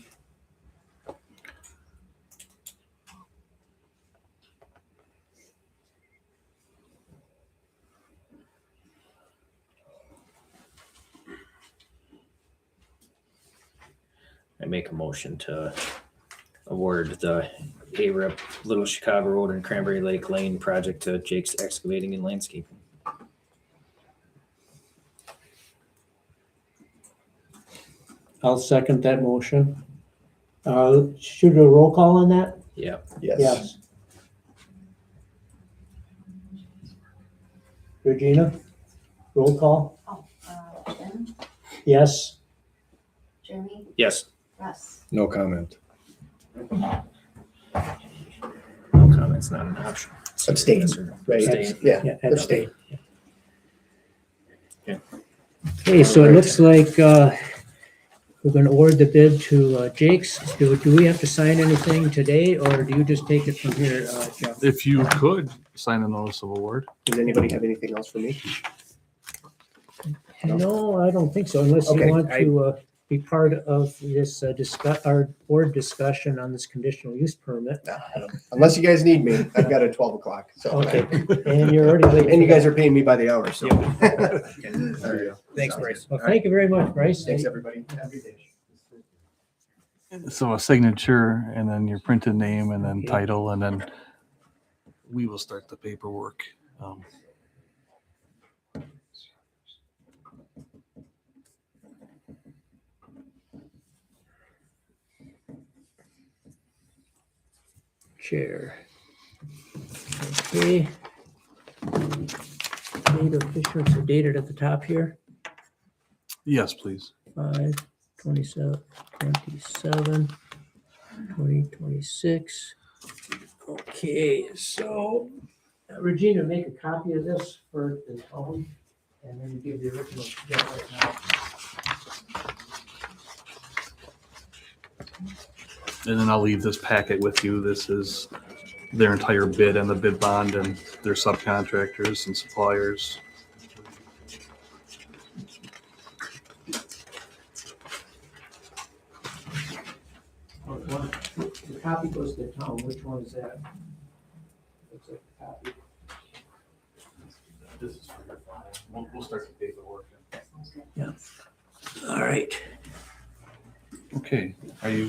I make a motion to award the ARIP Little Chicago Road and Cranberry Lake Lane project to Jake's Excavating and Landscaping. I'll second that motion. Should we do a roll call on that? Yeah. Yes. Regina, roll call? Jim, Yes. Jeremy, Yes. Russ. No comment. No comments, not an option. Abstain. Yes or- Right. Abstain. Yeah. Yeah, Abstain. Okay, so it looks like we're going to award the bid to Jake's. Do we have to sign anything today, or do you just take it from here, Jeff? If you could sign a notice of award. Does anybody have anything else for me? No, I don't think so, unless you Okay, want to be part of this our board discussion on this conditional use permit. Unless you guys need me, I've got a 12 o'clock. So. Okay, and you're already late. And you guys are paying me by the hour, so. Thanks, Bryce. Well, thank you very much, Bryce. Thanks, everybody. Have a good day. So a signature and then your printed name and then Okay. title, and then we will start the paperwork. Chair. Okay. Date of issuance are dated at the top here, Yes, please. 5/27/2026. Okay, so Regina, make a copy of this for the town and then give the original to Jeff right now. And then I'll leave this packet with you. This is their entire bid and the bid bond and their subcontractors and suppliers. The copy goes to the town, which one is that? Looks like the copy. This is for your file. We'll start the paperwork. All right. Okay, are you,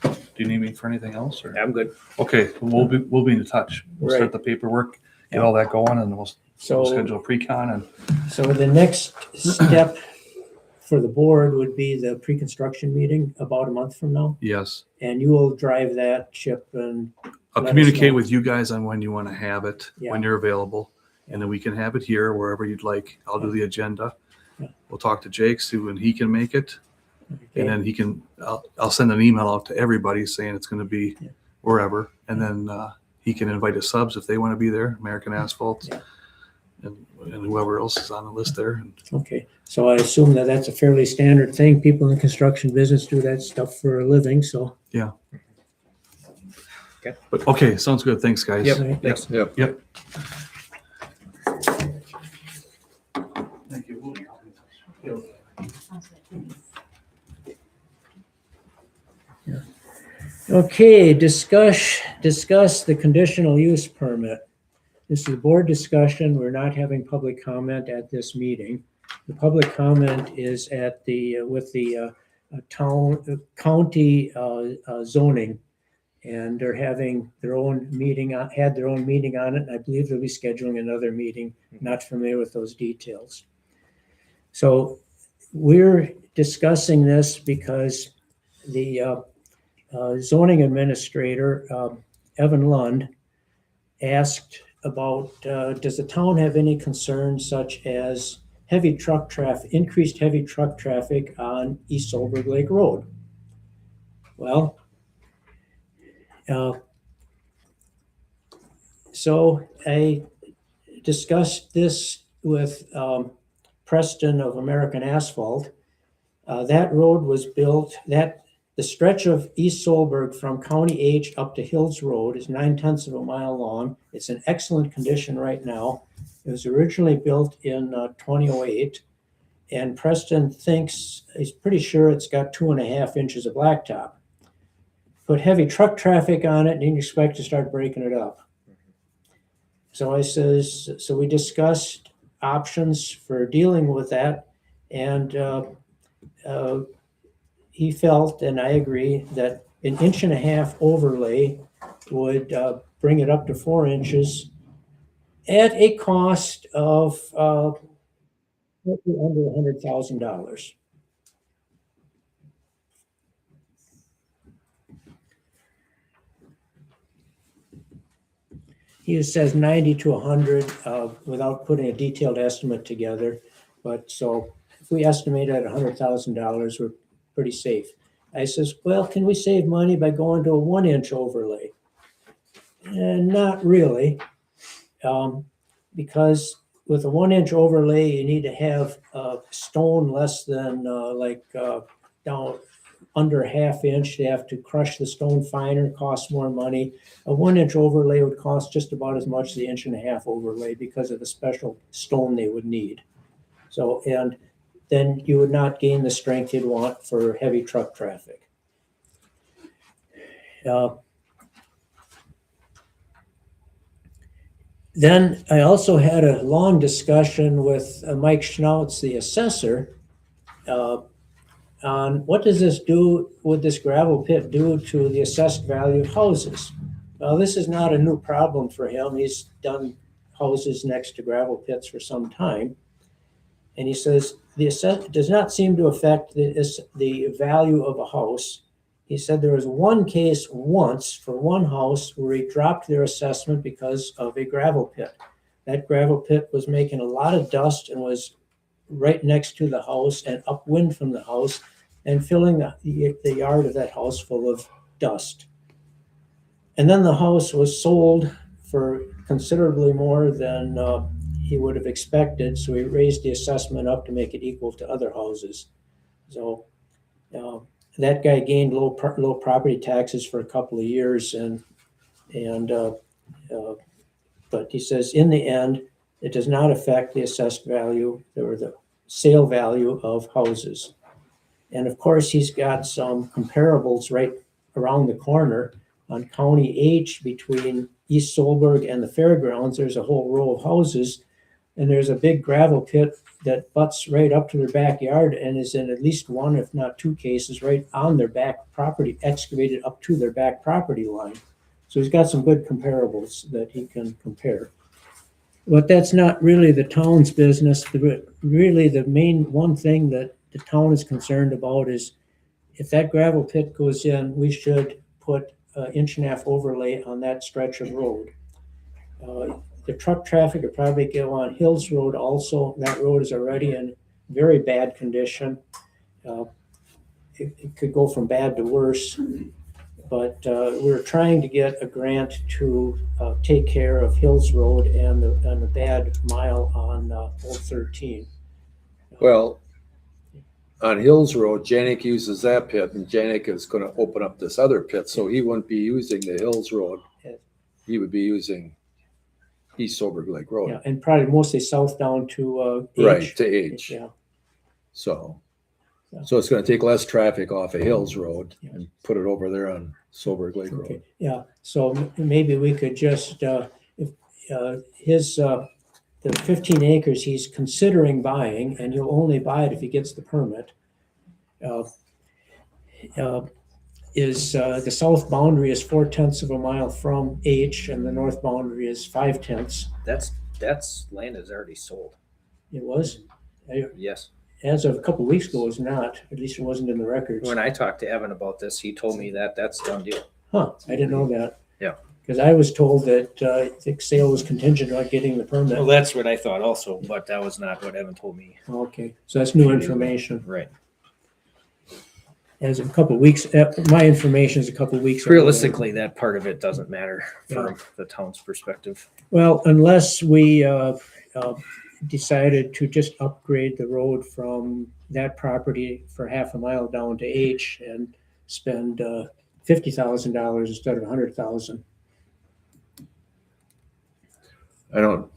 do you need me for anything else or? I'm good. Okay, we'll be in touch. We'll Right. start the paperwork, get all that going, and we'll So, schedule a pre-con and so the next step for the board would be the pre-construction meeting about a month from now. yes. And you will drive that, Chip, and I'll Let us communicate know. with you guys on when you want to have it, Yeah. when you're available. And then we can have it here, wherever you'd like. I'll do the agenda. Yeah. We'll talk to Jake, see when he can make it. okay, And then he can, I'll send an email out to everybody saying it's going to be Yeah. wherever. And then he can invite his subs if they want to be there, American Asphalt. Yeah. And whoever else is on the list there. okay. So I assume that that's a fairly standard thing. People in the construction business do that stuff for a living, so. But okay, sounds good. Thanks, guys. All right, thanks. Yep. Yep. Thank you. Okay, discuss the conditional use permit. This is a board discussion. We're not having public comment at this meeting. The public comment is at with the county zoning. And they're having their own meeting, had their own meeting on it. And I believe they'll be scheduling another meeting, not familiar with those details. So we're discussing this because the zoning administrator, Evan Lund, asked about, does the town have any concerns such as increased heavy truck traffic on East Solberg Lake Road? Well, so I discussed this with Preston of American Asphalt. That road was built, the stretch of East Solberg from County H up to Hills Road is 9/10 of a mile long. It's in excellent condition right now. It was originally built in 2008. And Preston he's pretty sure it's got 2.5 inches of blacktop. Put heavy truck traffic on it and you expect to start breaking it up. So we discussed options for dealing with that. And he felt, and I agree, that an 1.5 inch overlay would bring it up to 4 inches at a cost of under $100,000. He says 90 to 100 without putting a detailed estimate together. But so if we estimate at $100,000, we're pretty safe. I says, well, can we save money by going to a 1 inch overlay? And not really, because with a 1 inch overlay, you need to have stone less than down under 1/2 inch. They have to crush the stone finer, costs more money. A 1 inch overlay would cost just about as much as the 1.5 inch overlay because of the special stone they would need. So, and then you would not gain the strength you'd want for heavy truck traffic. Then I also had a long discussion with Mike Schnautz, the assessor, on what does this do, would this gravel pit do to the assessed value of houses? Well, this is not a new problem for him. He's done houses next to gravel pits for some time. And he says, the assessment does not seem to affect the value of a house. He said there was one case once for one house where he dropped their assessment because of a gravel pit. That gravel pit was making a lot of dust and was right next to the house and upwind from the house and filling the yard of that house full of dust. And then the house was sold for considerably more than he would have expected, so he raised the assessment up to make it equal to other houses. So that guy gained low property taxes for a couple of years, but he says in the end, it does not affect the assessed value or the sale value of houses. And of course, he's got some comparables right around the corner on County H between East Solberg and the fairgrounds. There's a whole row of houses, and there's a big gravel pit that butts right up to their backyard and is in at least one, if not two cases, right on their back property, excavated up to their back property line. So he's got some good comparables that he can compare. But that's not really the town's business. Really, the main one thing that the town is concerned about is if that gravel pit goes in, we should put an 1.5-inch overlay on that stretch of road. The truck traffic would probably go on Hills Road also. That road is already in very bad condition. It could go from bad to worse. But we're trying to get a grant to take care of Hills Road and the bad mile on Old 13. Well, on Hills Road, Janik uses that pit, and Janik is gonna open up this other pit, so he wouldn't be using the Hills Road. He would be using East Solberg Lake Road. Yeah, and probably mostly south down to H. Right, to H. Yeah. So Yeah. it's gonna take less traffic off of Hills Road Yeah. and put it over there on Solberg Lake Okay, Road. yeah, so maybe we could just, if the 15 acres he's considering buying, and he'll only buy it if he gets the permit, is the south boundary is 4/10 of a mile from H, and the north boundary is 5/10. That's land is already sold. It was, Yes. as of a couple of weeks ago, it was not, at least it wasn't in the records. When I talked to Evan about this, he told me that that's done deal. Huh, I didn't know that. Yeah. Because I was told that the sale was contingent on getting the permit. Well, that's what I thought also, but that was not what Evan told me. Okay, so that's new information. Right. As of a couple of weeks, my information is a couple of weeks. old. Realistically, that part of it doesn't matter from the town's perspective. Well, unless we decided to just upgrade the road from that property for half a mile down to H and spend $50,000 instead of $100,000.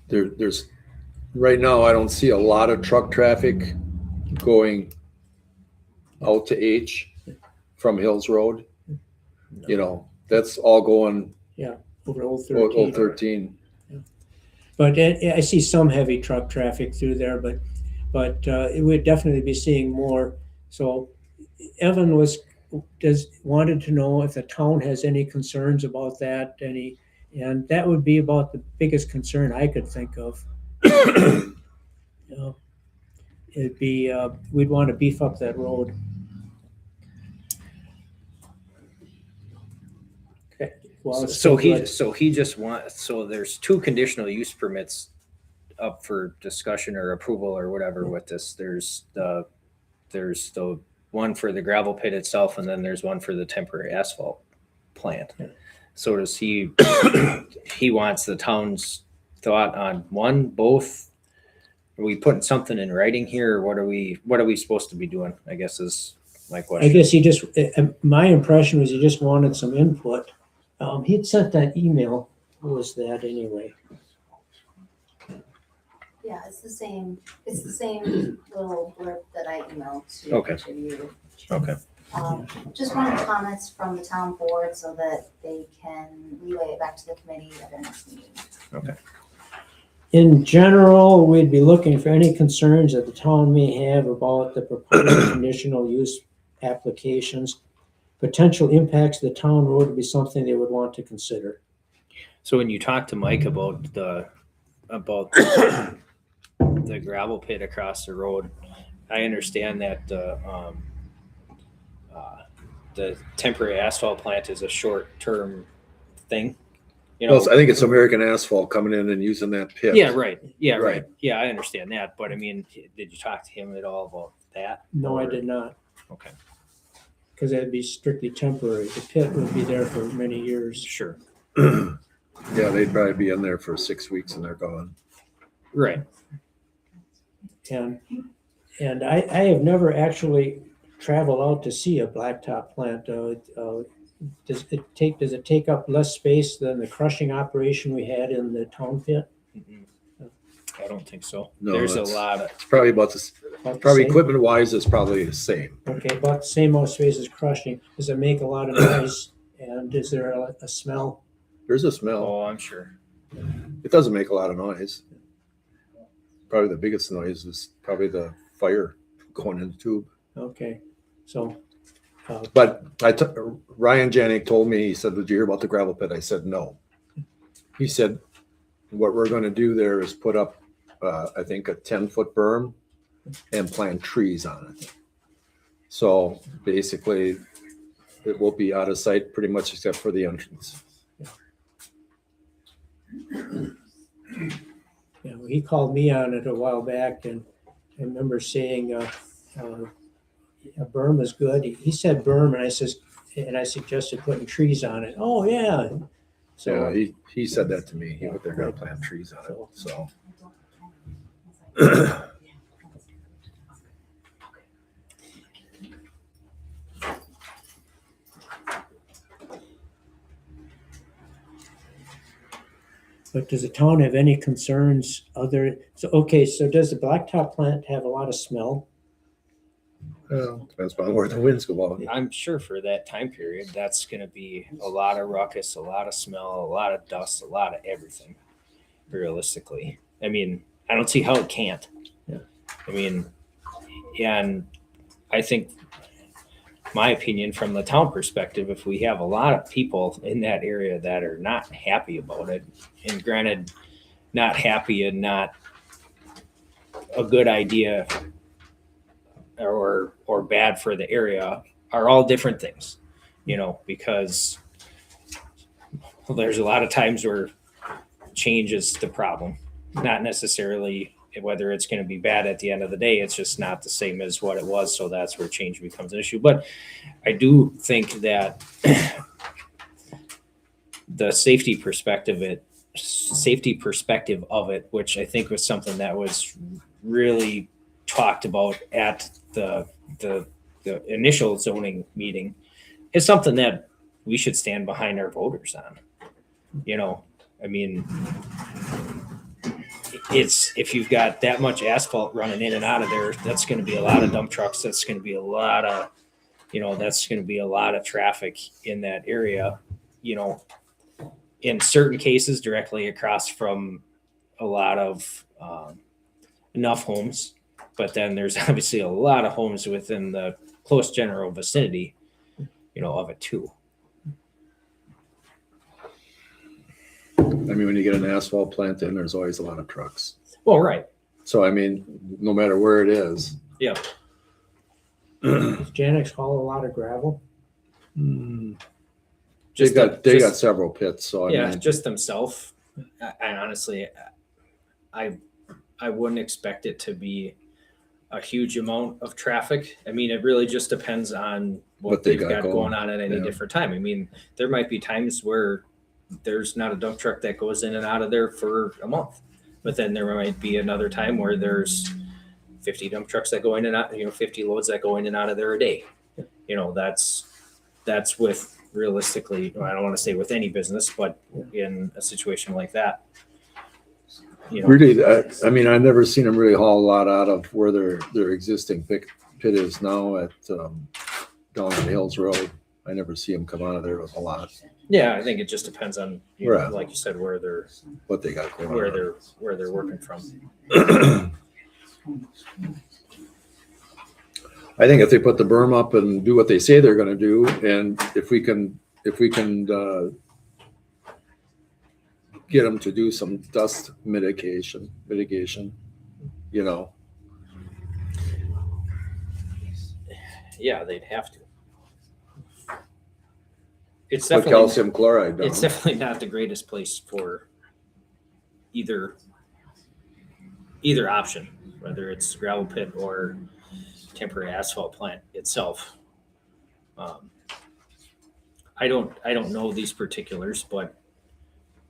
There's, right now, I don't see a lot of truck traffic going out to H from Hills Road. You know, that's all going Over Old Old 13. 13. But I see some heavy truck traffic through there, but it would definitely be seeing more. So Evan wanted to know if the town has any concerns about that, and that would be about the biggest concern I could think of. It'd be, we'd want to beef up that road. Okay. Well, it's So still he just wants, so there's two conditional use permits up for discussion or approval or whatever with this. There's the one for the gravel pit itself, and then there's one for the temporary asphalt plant. Yeah. So does he wants the town's thought on one, both? Are we putting something in writing here, or what are we supposed to be doing? I guess is my I question. guess my impression was he just wanted some input. He'd sent that email. What was that anyway? Yeah, it's the same little blurb that I emailed to Okay. each of you. Okay. Just wanted comments from the town board so that they can relay it back to the committee at their next meeting. In general, we'd be looking for any concerns that the town may have about the proposed conditional use applications. Potential impacts to the town road would be something they would want to consider. So when you talk to Mike about the gravel pit across the road, I understand that the temporary asphalt plant is a short-term thing. You know, Well, I think it's American Asphalt coming in and using that pit. yeah, right. Yeah, right. Right. Yeah, I understand that. But I mean, did you talk to him at all about that? No, I Or- did not, Okay, because that'd be strictly temporary. The pit would be there for many years. sure. Yeah, they'd probably be in there for 6 weeks and they're gone. Right. And I have never actually traveled out to see a blacktop plant. Does it take up less space than the crushing operation we had in the town pit? Mm-mm. I don't think so. No, There's a that's- lot of It's probably about this, About the probably same? equipment wise, it's probably the same. Okay, about the same amount of space as crushing. Does it make a lot of noise? And is there a smell? There's a smell. Oh, I'm sure. It doesn't make a lot of noise. Probably the biggest noise is probably the fire going in the tube. Okay, so, But Ryan Janik told me, he said, did you hear about the gravel pit? I said, no. He said, what we're going to do there is put up, I think, a 10-foot berm and plant trees on it. So basically, it will be out of sight pretty much except for the entrance. he called me on it a while back, and I remember saying, a berm is good. He said berm, and I suggested putting trees on it. Oh, yeah. Yeah, So, he said that to me. They're going to plant trees on it. So but does the town have any concerns so does the blacktop plant have a lot of smell? depends on where the winds go out. I'm sure for that time period, that's going to be a lot of ruckus, a lot of smell, a lot of dust, a lot of everything. Realistically, I mean, I don't see how it can't. Yeah. I mean, and I think, my opinion, from the town perspective, if we have a lot of people in that area that are not happy about it, and granted, not happy and not a good idea or bad for the area, are all different things, because there's a lot of times where change is the problem, not necessarily whether it's going to be bad at the end of the day. It's just not the same as what it was, so that's where change becomes an issue. But I do think that the safety perspective of it, which I think was something that was really talked about at the initial zoning meeting, is something that we should stand behind our voters on. I mean, it's, if you've got that much asphalt running in and out of there, that's going to be a lot of dump trucks. That's going to be a lot of, that's going to be a lot of traffic in that area, in certain cases directly across from a lot of enough homes. But then there's obviously a lot of homes within the close general vicinity, of it too. I mean, when you get an asphalt plant in, there's always a lot of trucks. Well, right. So, I mean, no matter where it is. Yeah. Does Janix haul a lot of gravel? They Just got several pits, so I mean, just themselves. I honestly, I wouldn't expect it to be a huge amount of traffic. I mean, it really just depends on what they they've got got going on at any Yeah. different time. I mean, there might be times where there's not a dump truck that goes in and out of there for a month, but then there might be another time where there's 50 dump trucks that go in and out, 50 loads that go in and out of there a day. That's with, realistically, I don't want to say with any business, but in a situation like that, really, I mean, I've never seen them really haul a lot out of where their existing pit is now at down on Hills Road. I never see them come out of there with a lot. yeah, I think it just depends on, Right. like you said, where they're What they got going on. where they're working from. I think if they put the berm up and do what they say they're gonna do, and if we can, get them to do some dust mitigation, you know, Yeah, they'd have to. It's put definitely, calcium chloride down. it's definitely not the greatest place for either option, whether it's gravel pit or temporary asphalt plant itself. I don't know these particulars, but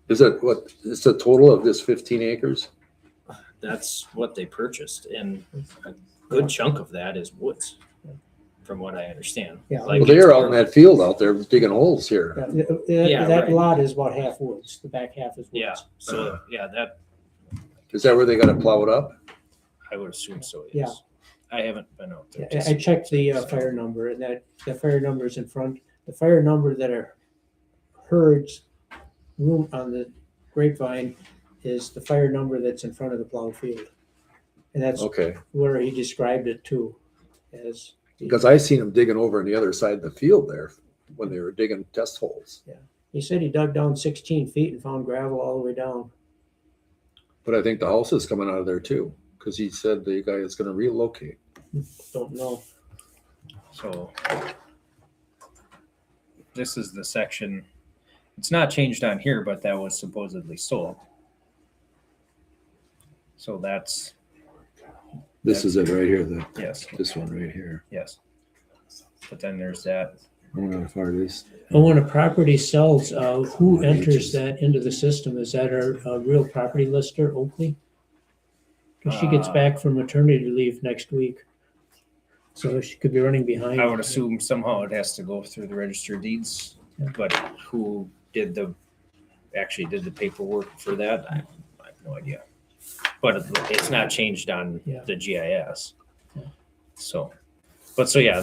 Is it what, it's a total of this 15 acres? that's what they purchased, and a good chunk of that is woods, from what I understand. Yeah. Like Well, they are out in that field out there digging holes here. Yeah, That right. lot is about half woods, the back half is woods. Yeah, so yeah, that Is that where they gotta plow it up? I would assume so. Yeah. Yes. I haven't been out there. Yeah, to I see. checked the fire number, and that, the fire number is in front, the fire number that are herds room on the grapevine is the fire number that's in front of the plow field. And that's Okay, where he described it too, as. because I seen them digging over on the other side of the field there when they were digging test holes. He said he dug down 16 feet and found gravel all the way down. But I think the house is coming out of there too, because he said the guy is gonna relocate. Don't know. So this is the section. It's not changed on here, but that was supposedly sold. So that's This is it right here, yes, this one right here. yes. But then there's that. I wonder how far it is. And when a property sells, who enters that into the system? Is that our real property lister, Oakley? 'Cause she gets back from maternity leave next week. So she could be running behind. I would assume somehow it has to go through the register of deeds, but who actually did the paperwork for that? I have no idea. But it's not changed on Yeah. the GIS. So, yeah,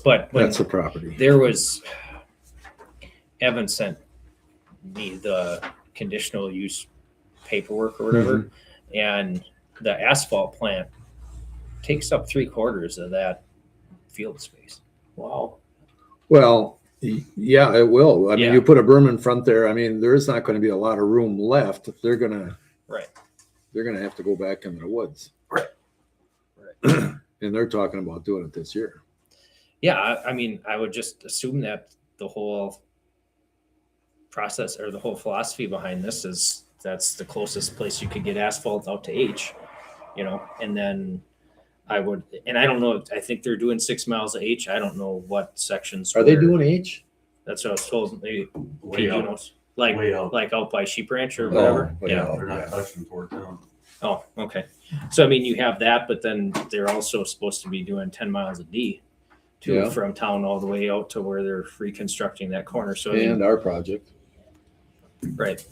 but when That's the property. there was, Evan sent me the conditional use paperwork or whatever, and the asphalt plant takes up 3/4 of that field space. Wow. Well, yeah, it will. I mean, Yeah. you put a berm in front there, I mean, there is not gonna be a lot of room left. They're gonna have to go back into the woods. Right. And they're talking about doing it this year. Yeah, I mean, I would just assume that the whole process or the whole philosophy behind this is that's the closest place you could get asphalt out to H, and then I don't know, I think they're doing 6 miles of H. I don't know what sections. Are they where. doing H? That's what I was told. Maybe Way Pete, out. knows. Way out. Like out by Sheep Ranch or whatever. Oh, Yeah. They're not touching Fort Town. Oh, okay. So I mean, you have that, but then they're also supposed to be doing 10 miles of D, Yeah. from town all the way out to where they're reconstructing that corner. So I mean, And our project. right.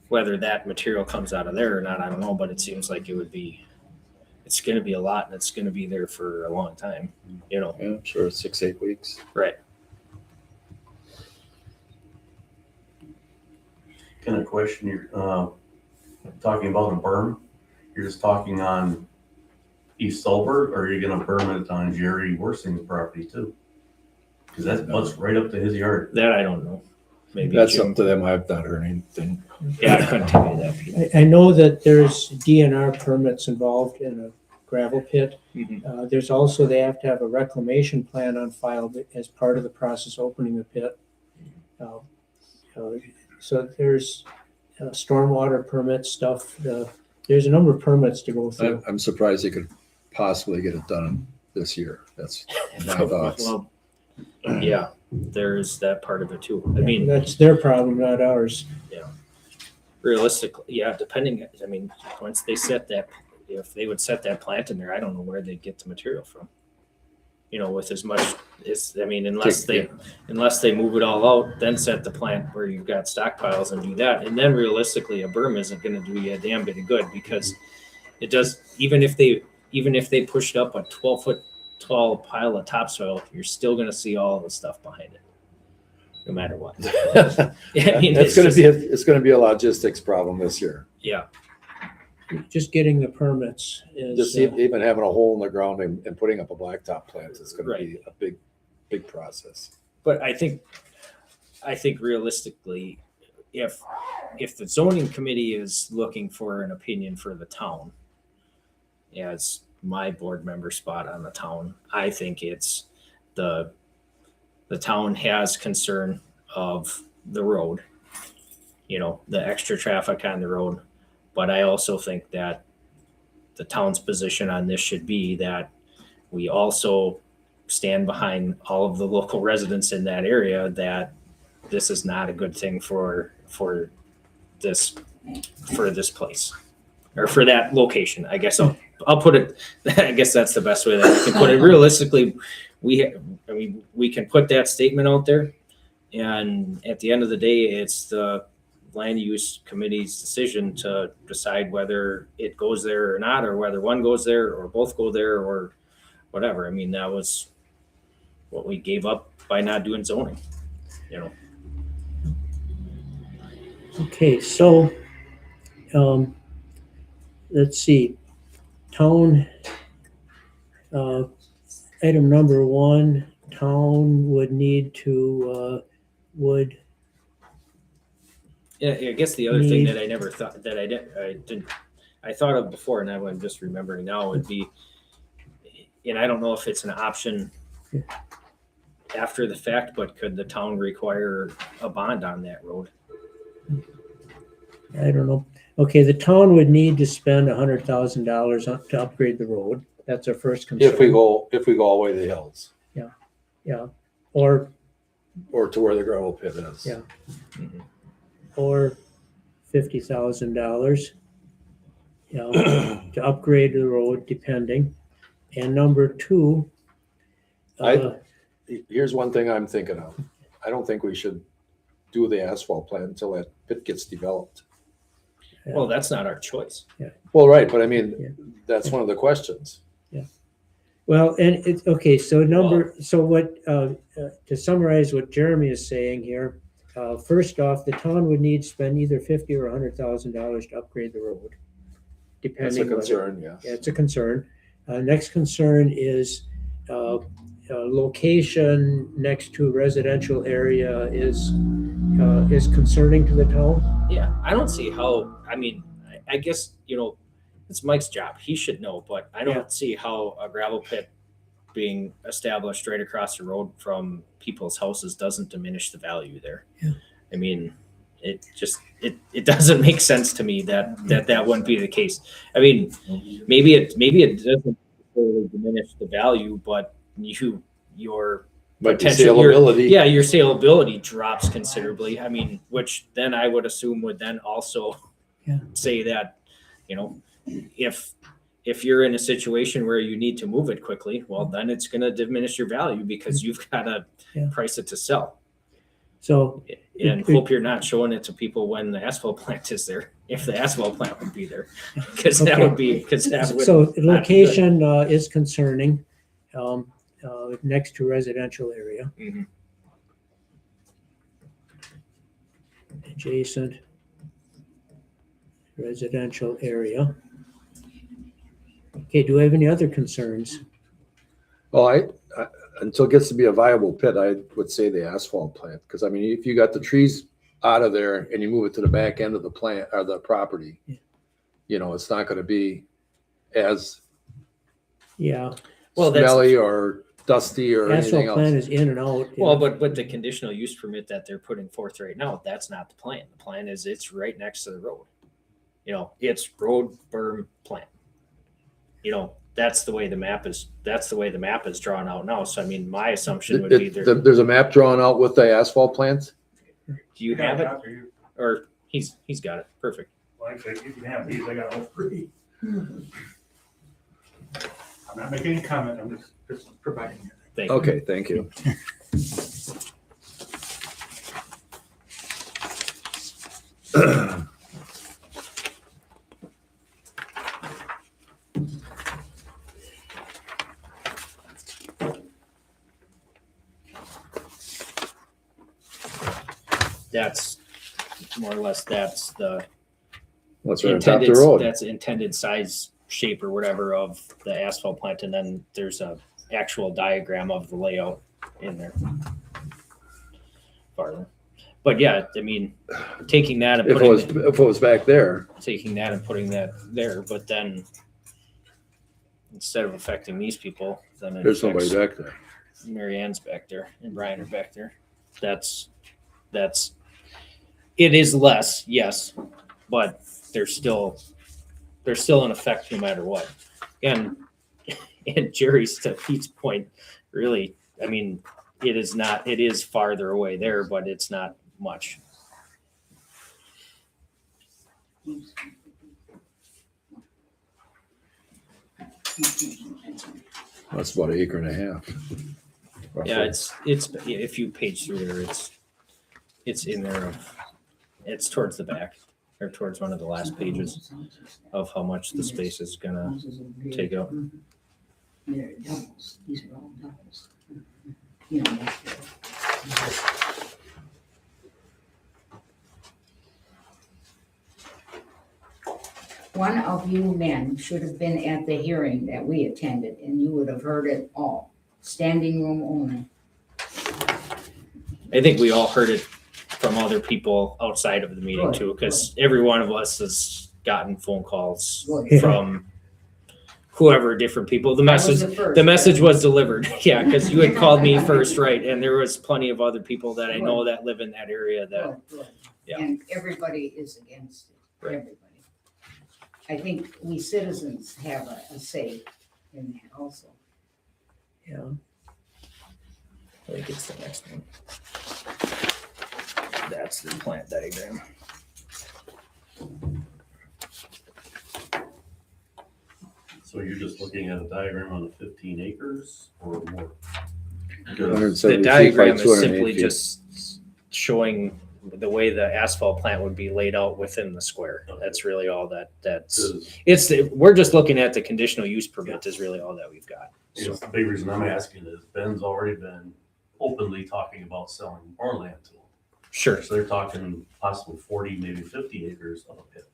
Whether that material comes out of there or not, I don't know, but it seems like it's going to be a lot, and it's going to be there for a long time. Yeah, sure, 6-8 weeks. Right. Kind of question, you're talking about a berm. You're just talking on East Solberg, or are you gonna berm it on Jerry Worsing's property too? Because that butts right up to his yard. That I don't know. Maybe That's Jim- up to them. I've not heard anything. Yeah, I couldn't tell you that. Pete. I know that there's DNR permits involved in a gravel pit. Mhm. There's also, they have to have a reclamation plan on file as part of the process opening the pit. So there's stormwater permit stuff. There's a number of permits to go through. I'm surprised they could possibly get it done this year. That's my thoughts. Well, yeah, there's that part of it too. I mean, That's their problem, not ours. realistically, yeah, depending, I mean, once they set that, if they would set that plant in there, I don't know where they'd get the material from. With as much as, I mean, unless they move it all out, then set the plant where you've got stockpiles and do that. And then realistically, a berm isn't gonna do you a damn bit of good, because it does, even if they pushed up a 12-foot tall pile of topsoil, you're still gonna see all of the stuff behind it, no matter what. I mean, It's gonna be a logistics problem this year. Yeah. just getting the permits Just is, even having a hole in the ground and putting up a blacktop plant is gonna be a big process. But I think realistically, if the zoning committee is looking for an opinion for the town, as my board member spot on the town, I think it's the town has concern of the road, you know, the extra traffic on the road. But I also think that the town's position on this should be that we also stand behind all of the local residents in that area that this is not a good thing for this place or for that location. I guess I'll put it. I guess that's the best way that I can put it. Realistically, we can put that statement out there, and at the end of the day, it's the land use committee's decision to decide whether it goes there or not, or whether one goes there or both go there or whatever. I mean, that was what we gave up by not doing zoning, you know. okay, so, let's see, town, item number 1, town would need to, Yeah, I guess the other thing that I never thought that I thought of before, and I'm just remembering now would be, and I don't know if it's an option after the fact, but could the town require a bond on that road? I don't know. Okay, the town would need to spend $100,000 to upgrade the road. That's our first concern. If we go all the way to the hills Yeah, or or to where the gravel pit is. Yeah. or $50,000, to upgrade the road, depending. And number 2, Here's one thing I'm thinking of. I don't think we should do the asphalt plant until that pit gets developed. Well, that's not our choice. Well, right, but I mean, Yeah. that's one of the questions. well, and it's, okay, so what, to summarize what Jeremy is saying here, first off, the town would need to spend either $50,000 or $100,000 to upgrade the road. That's Depending a whether- concern, yes. Yeah, it's a concern. Next concern is location next to residential area is concerning to the town. Yeah, I don't see how. I mean, I guess, you know, it's Mike's job. He should know, but I don't Yeah. see how a gravel pit being established right across the road from people's houses doesn't diminish the value there. Yeah. I mean, it just it doesn't make sense to me that wouldn't be the case. I mean, maybe it doesn't necessarily diminish the value, but your But the potential- salability. yeah, your saleability drops considerably. I mean, which then I would assume would then also Yeah. say that, you know, if you're in a situation where you need to move it quickly, well, then it's going to diminish your value because you've got to Yeah. price it to sell. So, And It- hope you're not showing it to people when the asphalt plant is there, if the asphalt plant would be there, because that Okay. would be because that would so not be good. location is concerning, next to residential area. Mhm. Adjacent residential area. Okay, do we have any other concerns? Well, I until it gets to be a viable pit, I would say the asphalt plant, because I mean, if you got the trees out of there and you move it to the back end of the plant or the property, Yeah. you know, it's not going to be as Yeah, Well, that's- smelly or dusty or anything asphalt plant else. is in and out. Well, but the conditional use permit that they're putting forth right now, that's not the plan. The plan is it's right next to the road. You know, it's road berm plant. You know, that's the way the map is drawn out now. So I mean, my assumption would be there. There's a map drawn out with the asphalt plants. Do you have it? Or he's got it. Perfect. Like I said, you can have these, I got all 3. I'm not making any comment, I'm just providing it. Thank you. Okay, thank you. That's more or less that's the What's right on top of the intended, road? that's intended size, shape or whatever of the asphalt plant. And then there's a actual diagram of the layout in there. Farther. But yeah, I mean, taking that and If it was, putting, if it was back there, taking that and putting that there, but then instead of affecting these people, then it there's somebody affects back there. Mary Ann's back there and Brian are back there. That's it is less, yes, but there's still an effect no matter what. And Jerry's, to Pete's point, really, I mean, it is farther away there, but it's not much. That's about an acre and a half. Yeah, roughly. it's if you page through there, it's in there. It's towards the back or towards one of the last pages of how much the space is gonna take out. They're doubles, these are all doubles. You know, one of you men should have been at the hearing that we attended, and you would have heard it all. Standing room only. I think we all heard it from other people outside of the meeting Good, too, because every one of us has gotten phone calls Good. from whoever, different people. The I was message, first. the message was delivered. Yeah, because you had called me first, right? And there was plenty of other people that I know that live in that area that, Good, good. Yeah. And everybody is against it, Right. everybody. I think we citizens have a say in that also. Yeah. I think it's the next one. That's the plant diagram. So you're just looking at a diagram on the 15 acres or more? 170 The feet by diagram is 208 simply feet. just showing the way the asphalt plant would be laid out within the square. That's really all that's, we're just looking at the conditional use permit is really all that we've got. It's the big reason I'm asking is Ben's already been openly talking about selling more land to them. Sure. So they're talking possibly 40, maybe 50 acres of a pit.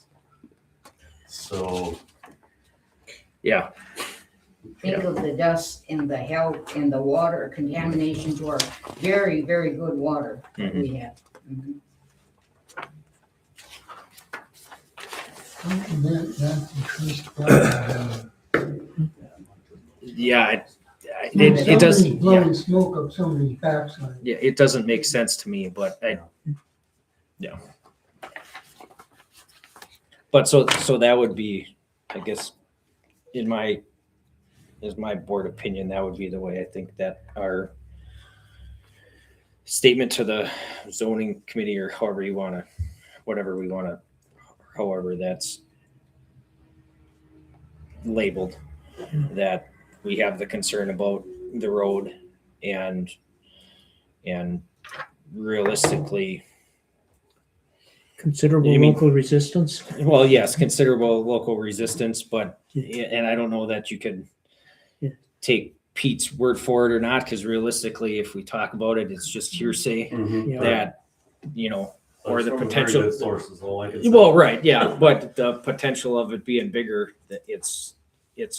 So Yeah. Think of the dust and the health and the water contamination to our very, very good water that we have. Mhm. Yeah. It does. Somebody's Yeah. blowing smoke up somebody's backside. Yeah. It doesn't make sense to me, but yeah. But so that would be, I guess, is my board opinion, that would be the way I think that our statement to the zoning committee or however you want to, whatever we want to, however that's labeled, that we have the concern about the road and realistically, Considerable You mean- local resistance. well, yes, considerable local resistance, but, and I don't know that you could Yeah. take Pete's word for it or not, because realistically, if we talk about it, it's just hearsay Yeah. that, or the from very potential. good sources, all I can say. Well, right, yeah, but the potential of it being bigger, that it's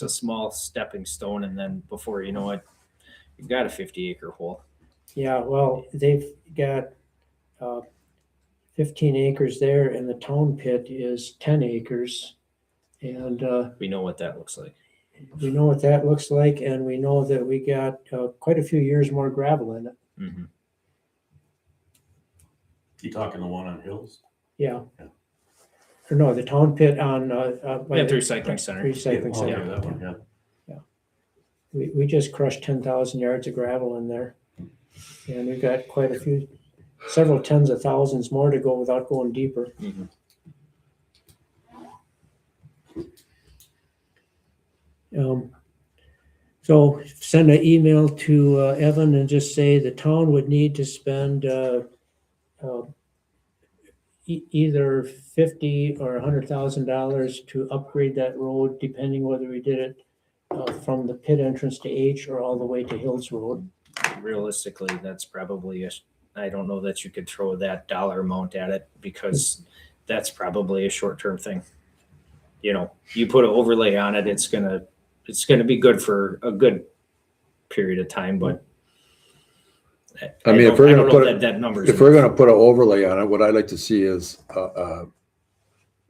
a small stepping stone, and then before you know it, you've got a 50-acre hole. Yeah, well, they've got 15 acres there and the town pit is 10 acres. And We know what that looks like. we know what that looks like and we know that we got quite a few years more gravel in it. Mhm. You talking the one on Hills? Yeah. Yeah. Or no, the town pit on. by At the the recycling center. Recycling Oh, yeah, center. that one, yeah. We just crushed 10,000 yards of gravel in there. And we've got quite a few, several tens of thousands more to go without going deeper. Mhm. So send an email to Evan and just say the town would need to spend either $50,000 or $100,000 to upgrade that road, depending whether we did it from the pit entrance to H or all the way to Hills Road. Realistically, that's probably I don't know that you could throw that dollar amount at it because that's probably a short-term thing. you know, you put an overlay on it, it's gonna be good for a good period of time, but I mean, if we're I gonna don't know put if that number's. If we're gonna put an overlay on it, what I'd like to see is a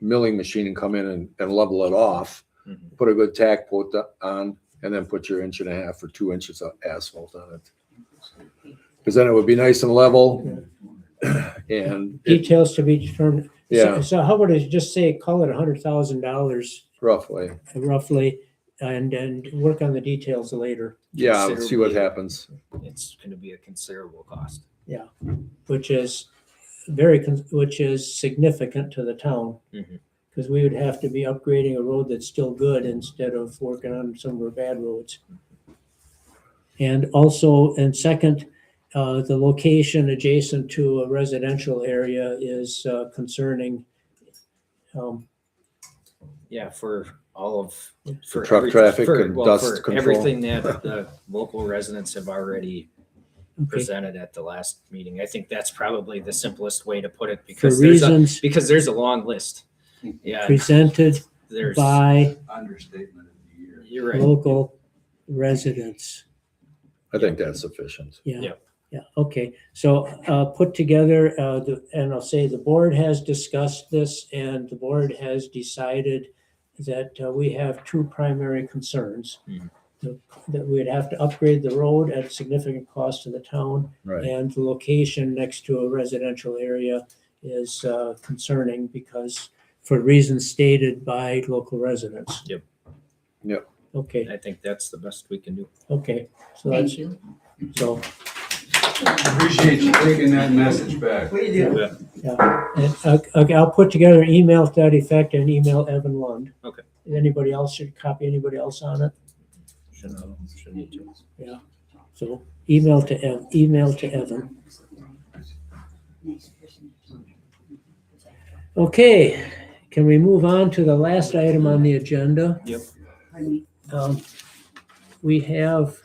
milling machine and come in and level it off, Mhm. put a good tack coat on, and then put your 1.5 or 2 inches of asphalt on it. Because then it would be nice and level, and Details to be determined. So- Yeah. So how about I just say, call it $100,000 roughly, roughly, and work on the details later, yeah, see what Considerably. happens. It's gonna be a considerable cost. which is which is significant to the town. Mhm. Because we would have to be upgrading a road that's still good instead of working on some of our bad roads. And also, and second, the location adjacent to a residential area is concerning. Yeah, for all of, for truck every- traffic for- and well, dust for control. everything that the local residents have already Okay, presented at the last meeting. I think that's probably the simplest way to put it for because reasons there's a long list. Yeah, presented there's, by Understatement of the year. you're right. local residents. I think that's sufficient. Yeah, Yep. yeah, okay. So put together, and I'll say the board has discussed this and the board has decided that we have two primary concerns. Mhm. That we'd have to upgrade the road at significant cost to the town, Right. and the location next to a residential area is concerning because for reasons stated by local residents. Yep. Yep. Okay, I think that's the best we can do. okay. So that's, Thank you. so, Appreciate you taking that message back. and, okay, I'll put together an email to that effect and email Evan Lund. Okay. Anybody else should copy anybody else on it? Should need to. So email to Evan. Okay, can we move on to the last item on the agenda? Pardon me. We have,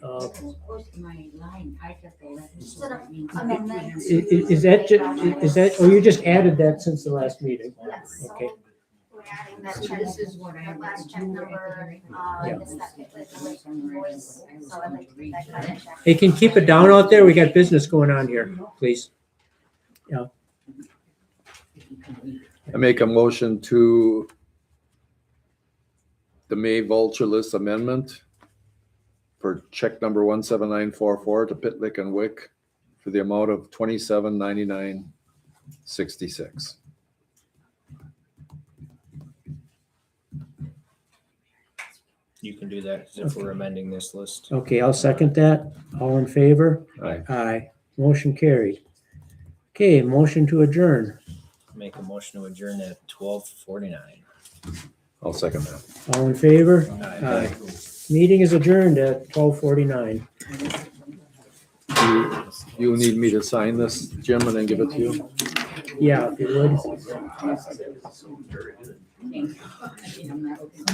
My line, I got the letter, so Sort of that means- amendments. is that, is that, oh, you just added that since the last meeting? Yes. so Okay. We're adding that So check, this is what I that last would check do number, Yeah. this that, the late invoice, so I'd like to get that kind of check. Hey, can you keep it down out there? We got business going on here, please. I make a motion to the May vulture list amendment for check number 17944 to Pitlick and Wick for the amount of $27.9966. You can do that if we're amending this list. Okay, I'll second that. All in favor? Aye. Aye. Motion carried. Okay, motion to adjourn. Make a motion to adjourn at 12:49. I'll second that. All in favor? Aye. Meeting is adjourned at 12:49. You need me to sign this, Jim, and then give it to you? Yeah, if you would. Thank you. I'm not-